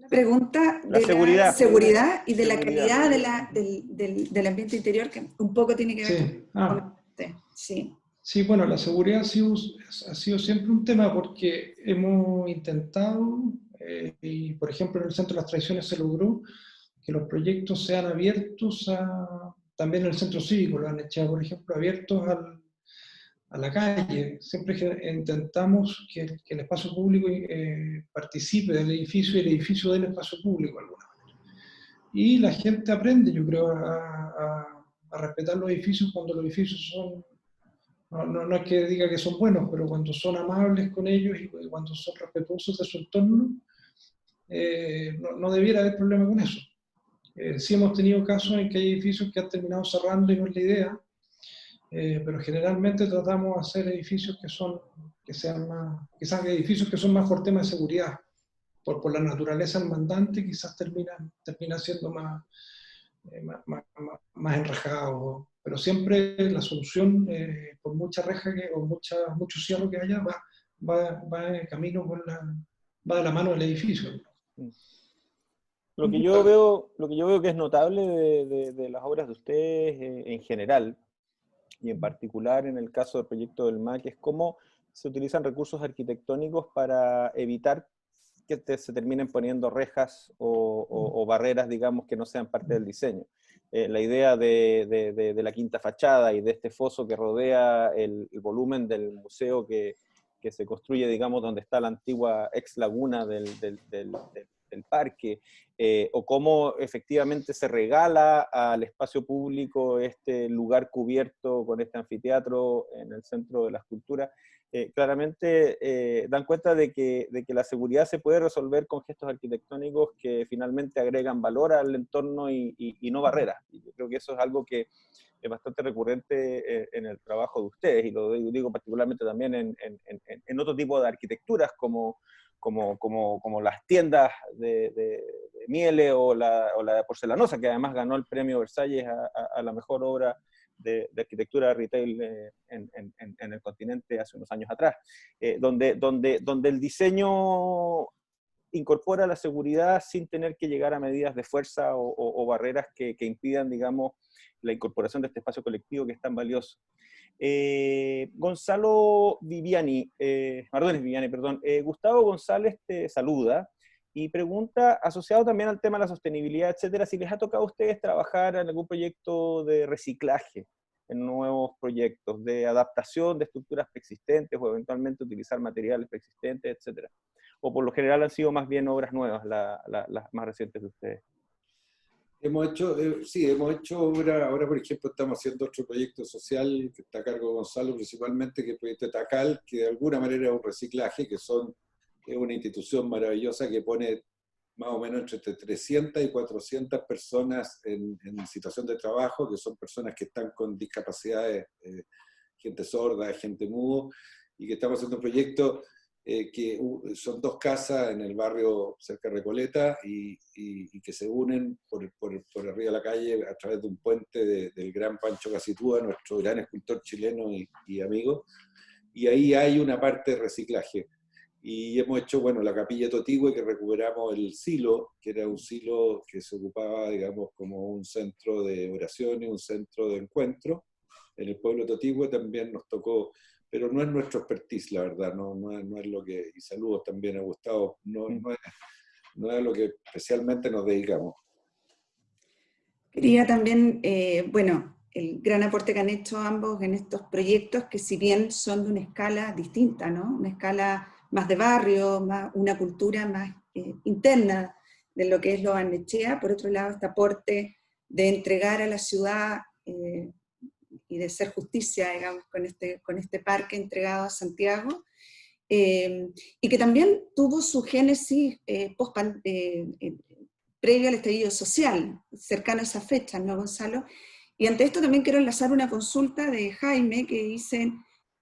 pregunta La de seguridad. la seguridad y de la Seguridad. calidad del ambiente interior, que un poco tiene que ver Sí. con este. Sí. Sí, bueno, la seguridad ha sido siempre un tema porque hemos intentado, y por ejemplo en el Centro de las Tradiciones se logró que los proyectos sean abiertos también en el centro cívico, lo han hecho, por ejemplo, abiertos a la calle. Siempre intentamos que el espacio público participe del edificio y el edificio del espacio público de alguna manera. Y la gente aprende, yo creo, a respetar los edificios cuando los edificios son, no es que diga que son buenos, pero cuando son amables con ellos y cuando son respetuosos de su entorno, no debiera haber problema con eso. Sí hemos tenido casos en que hay edificios que han terminado cerrando y no es la idea, pero generalmente tratamos de hacer edificios que sean más, quizás edificios que son más por tema de seguridad. Por la naturaleza del mandante quizás termina siendo más enrejado, pero siempre la solución, por mucha reja o mucho cierre que haya, va en camino va de la mano del edificio. Lo que yo veo que es notable de las obras de ustedes en general, y en particular en el caso del proyecto del MAC, es cómo se utilizan recursos arquitectónicos para evitar que se terminen poniendo rejas o barreras, digamos, que no sean parte del diseño. La idea de la quinta fachada y de este foso que rodea el volumen del museo que se construye, digamos, donde está la antigua ex laguna del parque, o cómo efectivamente se regala al espacio público este lugar cubierto con este anfiteatro en el centro de la escultura, claramente dan cuenta de que la seguridad se puede resolver con gestos arquitectónicos que finalmente agregan valor al entorno y no barreras. Y yo creo que eso es algo que es bastante recurrente en el trabajo de ustedes, y lo digo particularmente también en otro tipo de arquitecturas como las tiendas de Miele o la de Porcelanosa, que además ganó el premio Versalles a la mejor obra de arquitectura de retail en el continente hace unos años atrás, donde el diseño incorpora la seguridad sin tener que llegar a medidas de fuerza o barreras que impidan, digamos, la incorporación de este espacio colectivo que es tan valioso. Gonzalo Viviani, Mardones Viviani, perdón. Gustavo González te saluda y pregunta, asociado también al tema de la sostenibilidad, etcétera, si les ha tocado a ustedes trabajar en algún proyecto de reciclaje, en nuevos proyectos de adaptación de estructuras preexistentes o eventualmente utilizar materiales preexistentes, etcétera. O por lo general han sido más bien obras nuevas las más recientes de ustedes. Hemos hecho obra. Ahora, por ejemplo, estamos haciendo otro proyecto social que está a cargo de Gonzalo principalmente, que es el proyecto TACAL, que de alguna manera es un reciclaje, es una institución maravillosa que pone más o menos entre 300 y 400 personas en situación de trabajo, que son personas que están con discapacidades, gente sorda, gente mudo, y que estamos haciendo un proyecto que son 2 casas en el barrio cerca de Recoleta y que se unen por arriba de la calle a través de un puente del gran Pancho Casitúa, nuestro gran escultor chileno y amigo, y ahí hay una parte de reciclaje. Y hemos hecho, bueno, la capilla Totigüe, que recuperamos el silo, que era un silo que se ocupaba, digamos, como un centro de oración y un centro de encuentro. En el pueblo de Totigüe también nos tocó, pero no es nuestro expertise, la verdad, no es lo que, y saludos también a Gustavo, no es a lo que especialmente nos dedicamos. Quería también, bueno, el gran aporte que han hecho ambos en estos proyectos, que si bien son de una escala distinta, ¿no? Una escala más de barrio, una cultura más interna de lo que es Lo Barnechea. Por otro lado, este aporte de entregar a la ciudad y de hacer justicia, digamos, con este parque entregado a Santiago, y que también tuvo su génesis previo al estallido social, cercano a esa fecha, ¿no, Gonzalo? Y ante esto también quiero enlazar una consulta de Jaime que dice,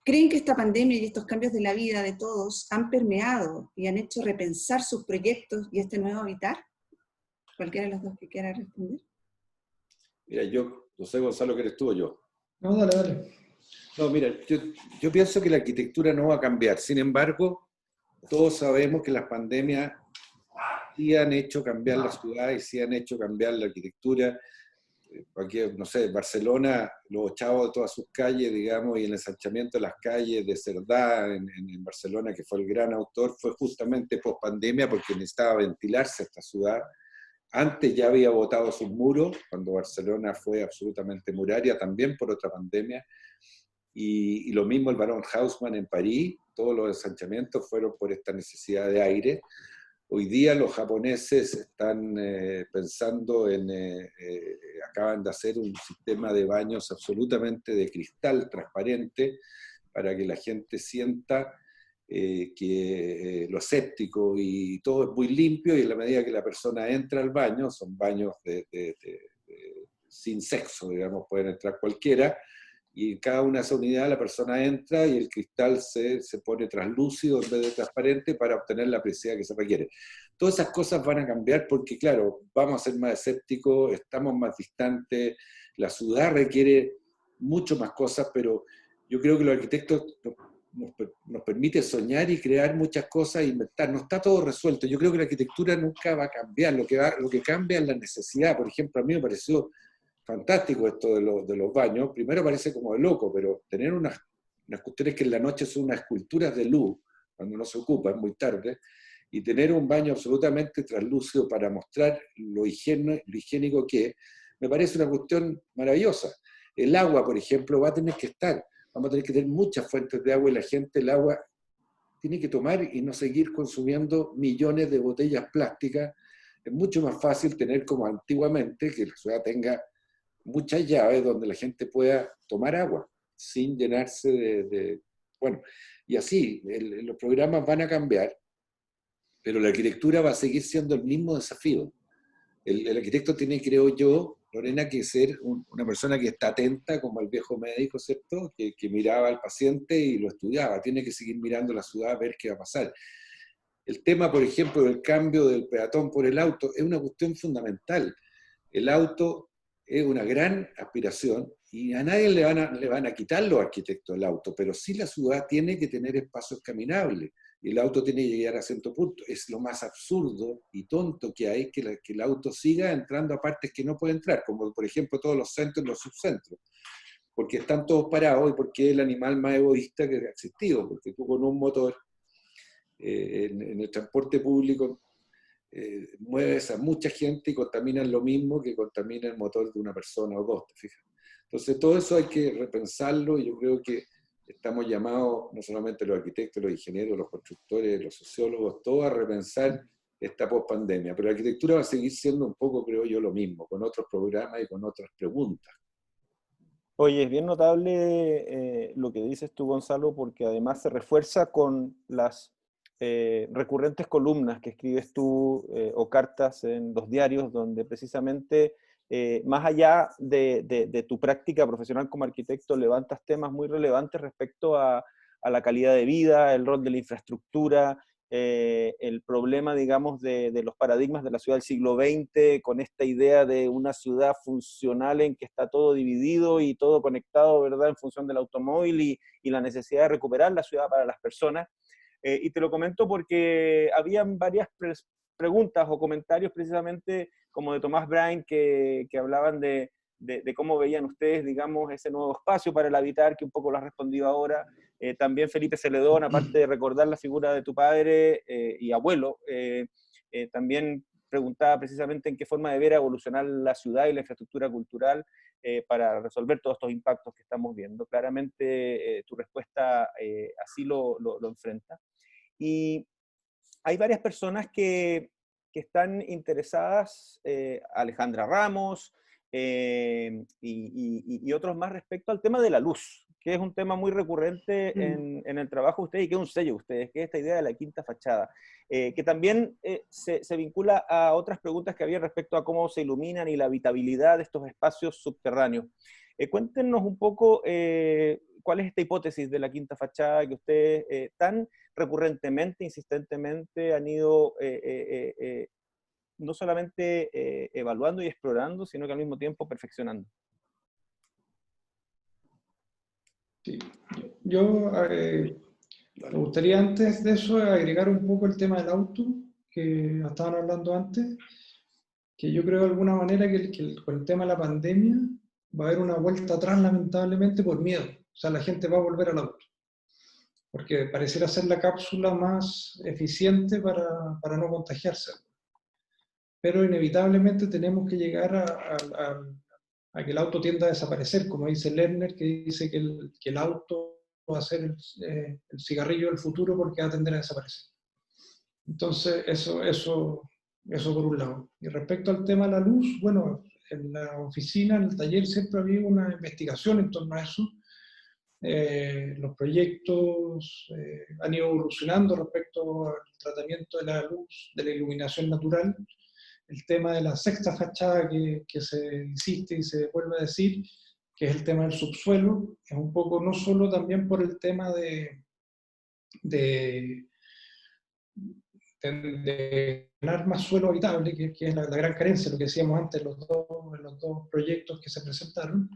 ¿creen que esta pandemia y estos cambios de la vida de todos han permeado y han hecho repensar sus proyectos y este nuevo habitar? Cualquiera de los dos que quiera responder. Mira, yo no sé, Gonzalo, que eres tú o yo. No, dale, dale. No, mira, yo pienso que la arquitectura no va a cambiar. Sin embargo, todos sabemos que las pandemias sí han hecho cambiar la ciudad y sí han hecho cambiar la arquitectura. Aquí, no sé, Barcelona, los echaba de todas sus calles, digamos, y el ensanchamiento de las calles de Cerdá en Barcelona, que fue el gran autor, fue justamente post pandemia porque necesitaba ventilarse esta ciudad. Antes ya había botado sus muros, cuando Barcelona fue absolutamente muraria, también por otra pandemia. Y lo mismo el Barón Haussmann en París, todos los ensanchamientos fueron por esta necesidad de aire. Hoy día los japoneses están pensando acaban de hacer un sistema de baños absolutamente de cristal transparente para que la gente sienta que lo séptico y todo es muy limpio, y en la medida que la persona entra al baño, son baños sin sexo, digamos, pueden entrar cualquiera, y en cada una de esas unidades la persona entra y el cristal se pone translúcido en vez de transparente para obtener la precisidad que se requiere. Todas esas cosas van a cambiar porque, claro, vamos a ser más escépticos, estamos más distantes, la ciudad requiere mucho más cosas, pero yo creo que los arquitectos nos permite soñar y crear muchas cosas, inventar. No está todo resuelto. Yo creo que la arquitectura nunca va a cambiar. Lo que cambia es la necesidad. Por ejemplo, a mí me pareció fantástico esto de los baños. Primero parece como de loco, pero tener unas cuestiones que en la noche son unas esculturas de luz, cuando no se ocupa, es muy tarde, y tener un baño absolutamente translúcido para mostrar lo higiénico que es, me parece una cuestión maravillosa. El agua, por ejemplo, va a tener que estar. Vamos a tener que tener muchas fuentes de agua y la gente el agua tiene que tomar y no seguir consumiendo millones de botellas plásticas. Es mucho más fácil tener como antiguamente, que la ciudad tenga muchas llaves donde la gente pueda tomar agua sin llenarse bueno, y así, los programas van a cambiar, pero la arquitectura va a seguir siendo el mismo desafío. El arquitecto tiene, creo yo, Lorena, que ser una persona que está atenta, como el viejo médico, ¿cierto? Que miraba al paciente y lo estudiaba. Tiene que seguir mirando la ciudad a ver qué va a pasar. El tema, por ejemplo, del cambio del peatón por el auto es una cuestión fundamental. El auto es una gran aspiración y a nadie le van a quitar los arquitectos el auto, pero sí la ciudad tiene que tener espacios caminables y el auto tiene que llegar a cierto punto. Es lo más absurdo y tonto que hay que el auto siga entrando a partes que no puede entrar, como por ejemplo todos los centros y los subcentros, porque están todos parados y porque es el animal más egoísta que ha existido, porque tú con un motor en el transporte público mueves a mucha gente y contaminan lo mismo que contamina el motor de una persona o dos, ¿te fijas? Entonces todo eso hay que repensarlo y yo creo que estamos llamados, no solamente los arquitectos, los ingenieros, los constructores, los sociólogos, todos a repensar esta pospandemia. Pero la arquitectura va a seguir siendo un poco, creo yo, lo mismo, con otros programas y con otras preguntas. Oye, es bien notable lo que dices tú, Gonzalo, porque además se refuerza con las recurrentes columnas que escribes tú o cartas en los diarios, donde precisamente, más allá de tu práctica profesional como arquitecto, levantas temas muy relevantes respecto a la calidad de vida, el rol de la infraestructura, el problema, digamos, de los paradigmas de la ciudad del siglo XX, con esta idea de una ciudad funcional en que está todo dividido y todo conectado, ¿verdad?, en función del automóvil y la necesidad de recuperar la ciudad para las personas. Y te lo comento porque habían varias preguntas o comentarios precisamente como de Tomás Brain que hablaban de cómo veían ustedes, digamos, ese nuevo espacio para el habitar, que un poco lo has respondido ahora. También Felipe Celedón, aparte de recordar la figura de tu padre y abuelo, también preguntaba precisamente en qué forma debiera evolucionar la ciudad y la infraestructura cultural para resolver todos estos impactos que estamos viendo. Claramente tu respuesta así lo enfrenta. Y hay varias personas que están interesadas, Alejandra Ramos y otros más respecto al tema de la luz. que es un tema muy recurrente en el trabajo de ustedes y que es un sello de ustedes, que es esta idea de la quinta fachada, que también se vincula a otras preguntas que había respecto a cómo se iluminan y la habitabilidad de estos espacios subterráneos. Cuéntenos un poco cuál es esta hipótesis de la quinta fachada que ustedes tan recurrentemente, insistentemente han ido no solamente evaluando y explorando, sino que al mismo tiempo perfeccionando. Sí. Yo me gustaría antes de eso agregar un poco el tema del auto, que estaban hablando antes, que yo creo de alguna manera que con el tema de la pandemia va a haber una vuelta atrás lamentablemente por miedo. O sea, la gente va a volver al auto, porque pareciera ser la cápsula más eficiente para no contagiarse. Pero inevitablemente tenemos que llegar a que el auto tienda a desaparecer, como dice Lerner, que dice que el auto va a ser el cigarrillo del futuro porque va a tender a desaparecer. Entonces, eso por un lado. Y respecto al tema de la luz, bueno, en la oficina, en el taller, siempre había una investigación en torno a eso. Los proyectos han ido evolucionando respecto al tratamiento de la luz, de la iluminación natural. El tema de la sexta fachada que se insiste y se vuelve a decir, que es el tema del subsuelo, es un poco no solo también por el tema de ganar más suelo habitable, que es la gran carencia, lo que decíamos antes en los dos proyectos que se presentaron,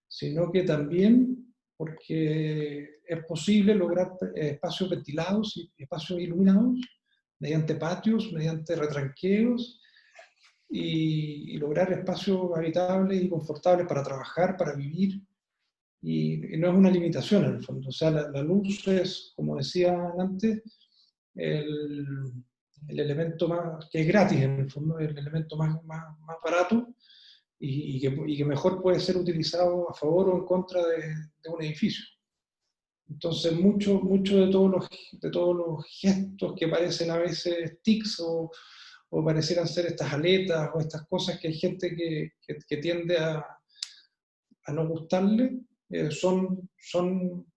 sino que también porque es posible lograr espacios ventilados y espacios iluminados mediante patios, mediante retranqueos, y lograr espacios habitables y confortables para trabajar, para vivir, y no es una limitación en el fondo. O sea, la luz es, como decía antes, el elemento más, que es gratis en el fondo, el elemento más barato y que mejor puede ser utilizado a favor o en contra de un edificio. Entonces, mucho de todos los gestos que parecen a veces tics o parecieran ser estas aletas o estas cosas que hay gente que tiende a no gustarle, son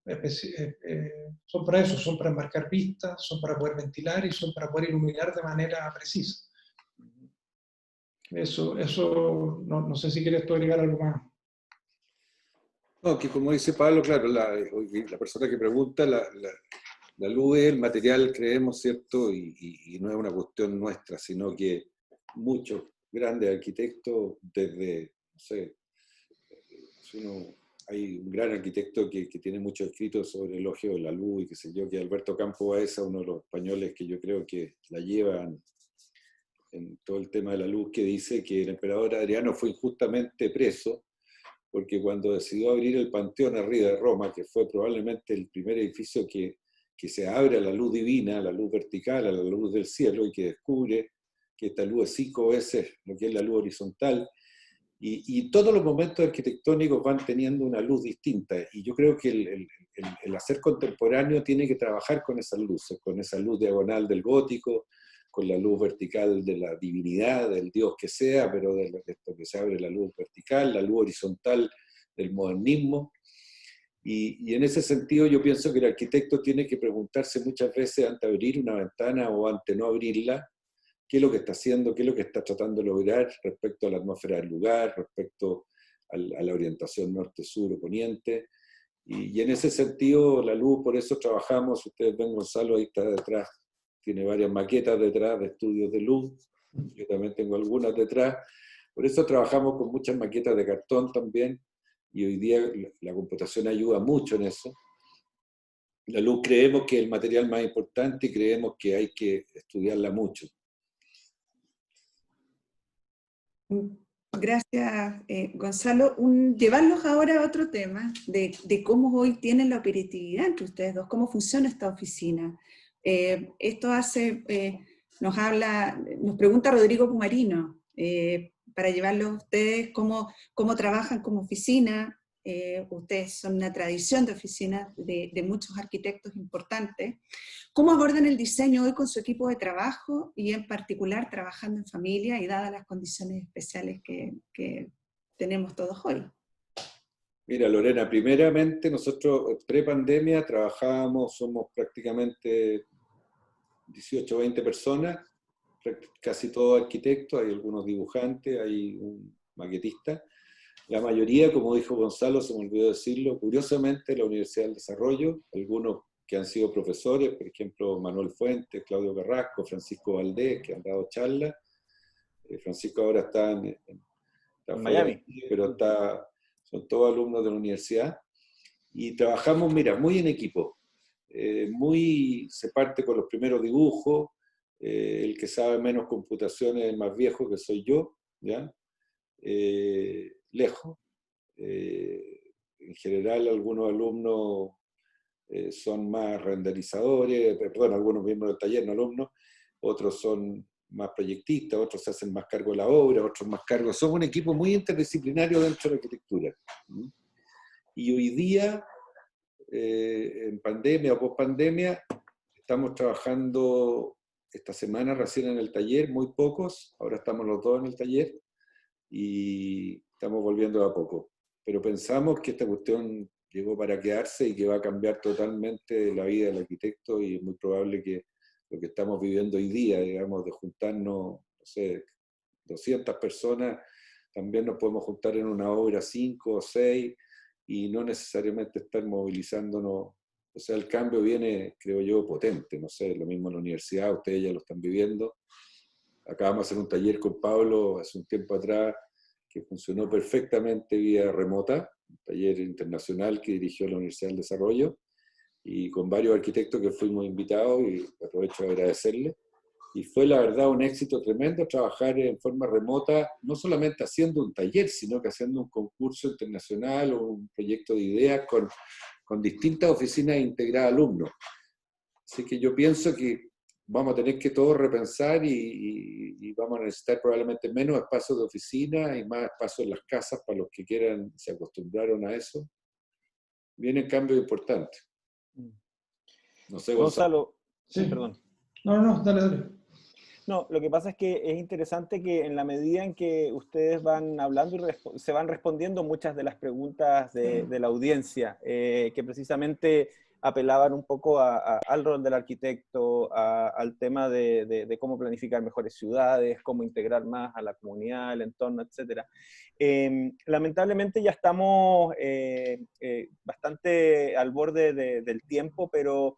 para eso, son para marcar vistas, son para poder ventilar y son para poder iluminar de manera precisa. Eso no sé si quieres tú agregar algo más. No, que como dice Pablo, claro, la persona que pregunta, la luz es el material, creemos, ¿cierto? Y no es una cuestión nuestra, sino que muchos grandes arquitectos, desde, no sé, hay un gran arquitecto que tiene muchos escritos sobre el elogio de la luz y qué sé yo, que Alberto Campo Baeza, uno de los españoles que yo creo que la llevan en todo el tema de la luz, que dice que el emperador Adriano fue injustamente preso porque cuando decidió abrir el Panteón arriba de Roma, que fue probablemente el primer edificio que se abre a la luz divina, a la luz vertical, a la luz del cielo, y que descubre que esta luz es 5 veces lo que es la luz horizontal, y todos los momentos arquitectónicos van teniendo una luz distinta, y yo creo que el hacer contemporáneo tiene que trabajar con esas luces, con esa luz diagonal del gótico, con la luz vertical de la divinidad, del Dios que sea, pero de esto que se abre la luz vertical, la luz horizontal del modernismo. Y en ese sentido yo pienso que el arquitecto tiene que preguntarse muchas veces antes de abrir una ventana o antes de no abrirla, qué es lo que está haciendo, qué es lo que está tratando de lograr respecto a la atmósfera del lugar, respecto a la orientación norte-sur o poniente. Y en ese sentido la luz, por eso trabajamos, ustedes ven Gonzalo, ahí está detrás, tiene varias maquetas detrás de estudios de luz, yo también tengo algunas detrás, por eso trabajamos con muchas maquetas de cartón también, y hoy día la computación ayuda mucho en eso. La luz creemos que es el material más importante y creemos que hay que estudiarla mucho. Gracias, Gonzalo. Llevarlos ahora a otro tema, de cómo hoy tienen la operatividad entre ustedes dos, cómo funciona esta oficina. Esto nos pregunta Rodrigo Pumarino, para llevarlos a ustedes, cómo trabajan como oficina. Ustedes son una tradición de oficina de muchos arquitectos importantes. ¿Cómo abordan el diseño hoy con su equipo de trabajo y en particular trabajando en familia y dadas las condiciones especiales que tenemos todos hoy? Mira, Lorena, primeramente nosotros pre-pandemia trabajábamos, somos prácticamente 18 o 20 personas, casi todos arquitectos, hay algunos dibujantes, hay un maquetista. La mayoría, como dijo Gonzalo, se me olvidó decirlo, curiosamente la Universidad del Desarrollo, algunos que han sido profesores, por ejemplo Manuel Fuentes, Claudio Carrasco, Francisco Valdés, que han dado charlas. Francisco ahora está está En fuera de Miami. Chile, pero son todos alumnos de la universidad. Y trabajamos, mira, muy en equipo. Se parte con los primeros dibujos, el que sabe menos computación es el más viejo, que soy yo, ¿ya? Lejos. En general, algunos alumnos son más renderizadores, perdón, algunos miembros del taller, no alumnos, otros son más proyectistas, otros se hacen más cargo de la obra, otros más cargo. Somos un equipo muy interdisciplinario dentro de la arquitectura. Y hoy día, en pandemia o post-pandemia, estamos trabajando esta semana recién en el taller, muy pocos, ahora estamos los dos en el taller, y estamos volviendo a poco. Pero pensamos que esta cuestión llegó para quedarse y que va a cambiar totalmente la vida del arquitecto, y es muy probable que lo que estamos viviendo hoy día, digamos, de juntarnos, no sé, 200 personas, también nos podemos juntar en una obra 5 o 6 y no necesariamente estar movilizándonos. O sea, el cambio viene, creo yo, potente, no sé, lo mismo en la universidad, ustedes ya lo están viviendo. Acabamos de hacer un taller con Pablo hace un tiempo atrás que funcionó perfectamente vía remota, un taller internacional que dirigió la Universidad del Desarrollo, y con varios arquitectos que fuimos invitados, y aprovecho de agradecerles. Y fue la verdad un éxito tremendo trabajar en forma remota, no solamente haciendo un taller, sino que haciendo un concurso internacional o un proyecto de ideas con distintas oficinas integradas alumnos. Así que yo pienso que vamos a tener que todos repensar y vamos a necesitar probablemente menos espacios de oficina y más espacios en las casas para los que quieran, se acostumbraron a eso. Vienen cambios importantes. No sé, Gonzalo, Sí. perdón. No, dale. No, lo que pasa es que es interesante que en la medida en que ustedes van hablando y se van respondiendo muchas de las preguntas de la audiencia, que precisamente apelaban un poco al rol del arquitecto, al tema de cómo planificar mejores ciudades, cómo integrar más a la comunidad, el entorno, etc. Lamentablemente ya estamos bastante al borde del tiempo, pero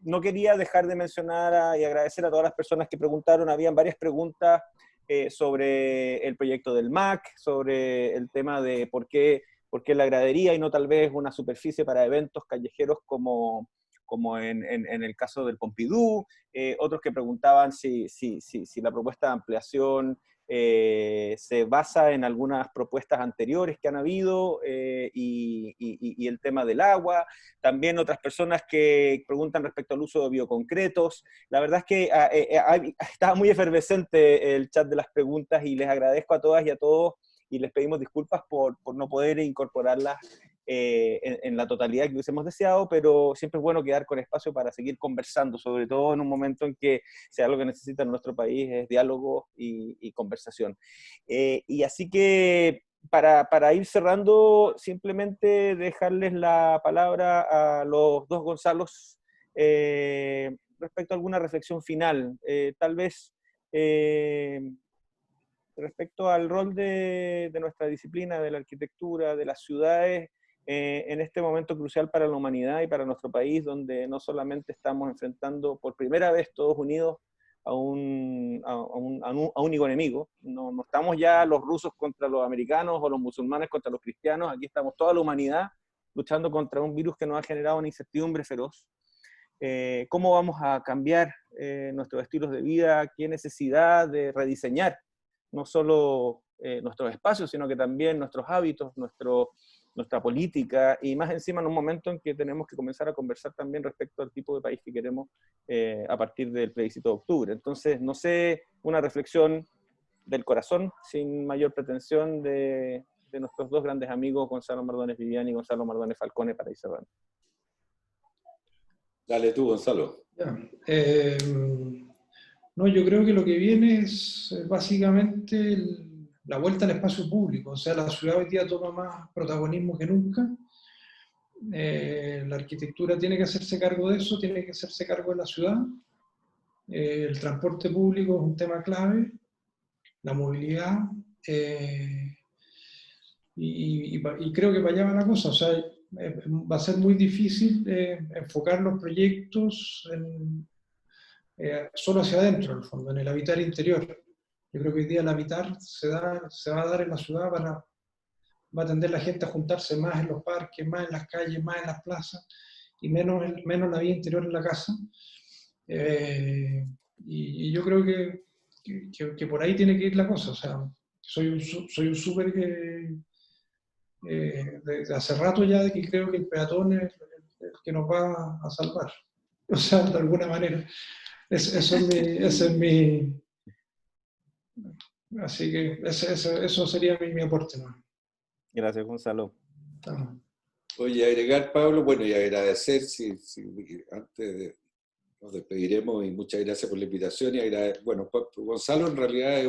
no quería dejar de mencionar y agradecer a todas las personas que preguntaron. Habían varias preguntas sobre el proyecto del MAC, sobre el tema de por qué la gradería y no tal vez una superficie para eventos callejeros como en el caso del Pompidou. Otros que preguntaban si la propuesta de ampliación se basa en algunas propuestas anteriores que han habido y el tema del agua. También otras personas que preguntan respecto al uso de bioconcretos. La verdad es que estaba muy efervescente el chat de las preguntas y les agradezco a todas y a todos y les pedimos disculpas por no poder incorporarlas en la totalidad que hubiésemos deseado, pero siempre es bueno quedar con espacio para seguir conversando, sobre todo en un momento en que si algo que necesita nuestro país es diálogo y conversación. Y así que para ir cerrando, simplemente dejarles la palabra a los dos Gonzalos respecto a alguna reflexión final, tal vez respecto al rol de nuestra disciplina, de la arquitectura, de las ciudades, en este momento crucial para la humanidad y para nuestro país, donde no solamente estamos enfrentando por primera vez todos unidos a un único enemigo, no estamos ya los rusos contra los americanos o los musulmanes contra los cristianos, aquí estamos toda la humanidad luchando contra un virus que nos ha generado una incertidumbre feroz. ¿Cómo vamos a cambiar nuestros estilos de vida? ¿Qué necesidad de rediseñar no solo nuestros espacios, sino que también nuestros hábitos, nuestra política, y más encima en un momento en que tenemos que comenzar a conversar también respecto al tipo de país que queremos a partir del plebiscito de octubre? Entonces, no sé, una reflexión del corazón, sin mayor pretensión, de nuestros dos grandes amigos, Gonzalo Mardones Viviani y Gonzalo Mardones Falcone, para ir cerrando. Dale tú, Gonzalo. Ya. No, yo creo que lo que viene es básicamente la vuelta al espacio público. O sea, la ciudad hoy día toma más protagonismo que nunca. La arquitectura tiene que hacerse cargo de eso, tiene que hacerse cargo de la ciudad. El transporte público es un tema clave, la movilidad, y creo que para allá va la cosa. O sea, va a ser muy difícil enfocar los proyectos solo hacia adentro, en el fondo, en el habitar interior. Yo creo que hoy día el habitar se va a dar en la ciudad, va a tender la gente a juntarse más en los parques, más en las calles, más en las plazas, y menos la vida interior en la casa. Y yo creo que por ahí tiene que ir la cosa. O sea, soy un súper que de hace rato ya de que creo que el peatón es el que nos va a salvar. O sea, de alguna manera. Ese es mi... Así que eso sería mi aporte, ¿no? Gracias, Gonzalo. Oye, agregar, Pablo, bueno, y agradecer, antes nos despediremos, y muchas gracias por la invitación, y bueno, Gonzalo en realidad es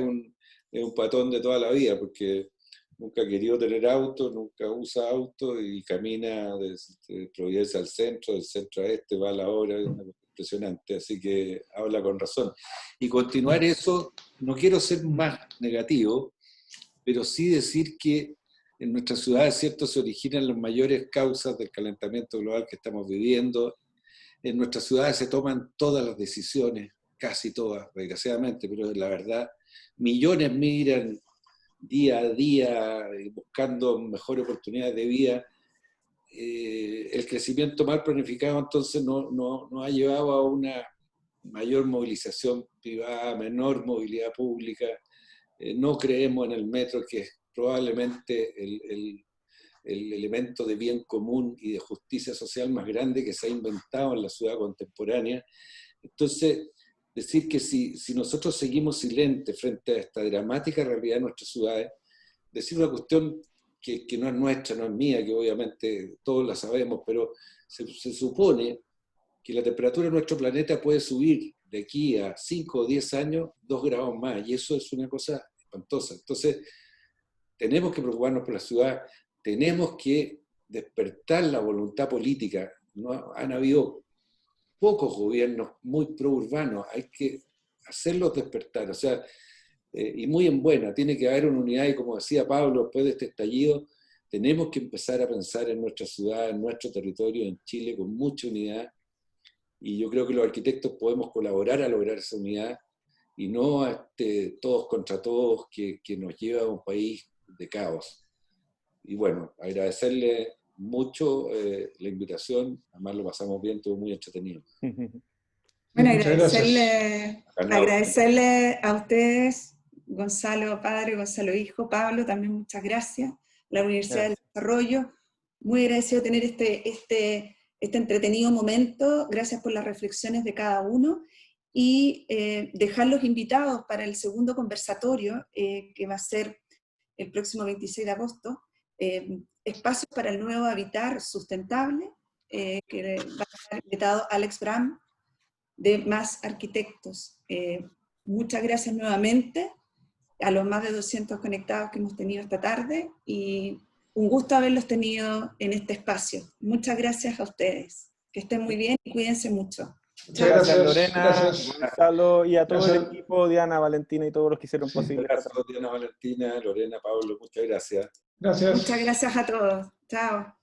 un patón de toda la vida, porque nunca ha querido tener auto, nunca usa auto, y camina desde Providencia al centro, del centro a este, va a la hora, es una cosa impresionante, así que habla con razón. Y continuar eso, no quiero ser más negativo, pero sí decir que en nuestras ciudades, ¿cierto?, se originan las mayores causas del calentamiento global que estamos viviendo. En nuestras ciudades se toman todas las decisiones, casi todas, desgraciadamente, pero la verdad, millones migran día a día buscando mejores oportunidades de vida. El crecimiento mal planificado entonces no ha llevado a una mayor movilización privada, menor movilidad pública. No creemos en el metro, que es probablemente el elemento de bien común y de justicia social más grande que se ha inventado en la ciudad contemporánea. Entonces, decir que si nosotros seguimos silentes frente a esta dramática realidad de nuestras ciudades, decir una cuestión que no es nuestra, no es mía, que obviamente todos la sabemos, pero se supone que la temperatura de nuestro planeta puede subir de aquí a 5 o 10 años 2 grados más, y eso es una cosa espantosa. Entonces, tenemos que preocuparnos por la ciudad, tenemos que despertar la voluntad política. No han habido pocos gobiernos muy prourbanos, hay que hacerlos despertar, o sea, y muy en buena, tiene que haber una unidad, y como decía Pablo, después de este estallido, tenemos que empezar a pensar en nuestra ciudad, en nuestro territorio, en Chile, con mucha unidad, y yo creo que los arquitectos podemos colaborar a lograr esa unidad, y no todos contra todos, que nos lleva a un país de caos. Y bueno, agradecerle mucho la invitación, además lo pasamos bien, estuvo muy entretenido. Bueno, Muchas agradecerle a ustedes, Gonzalo padre, Gonzalo hijo, Pablo, también muchas gracias, la Universidad del Desarrollo, muy agradecido de tener este entretenido momento, gracias por las reflexiones de cada uno, y dejarlos invitados para el segundo conversatorio, que va a ser el próximo 26 de agosto, Espacios para el Nuevo Habitar Sustentable, que va a estar invitado Alex Bram, de Más Arquitectos. Muchas gracias nuevamente a los más de 200 conectados que hemos tenido esta tarde, y un gusto haberlos tenido en este espacio. Muchas gracias a ustedes. Que estén muy bien y cuídense mucho. Muchas gracias, Lorena, gracias. Gonzalo, y a todo Gracias. el equipo, Diana, Valentina y todos los que hicieron posible. Gracias, Diana, Valentina, Lorena, Pablo, muchas gracias. Gracias. Muchas gracias a todos. Chao.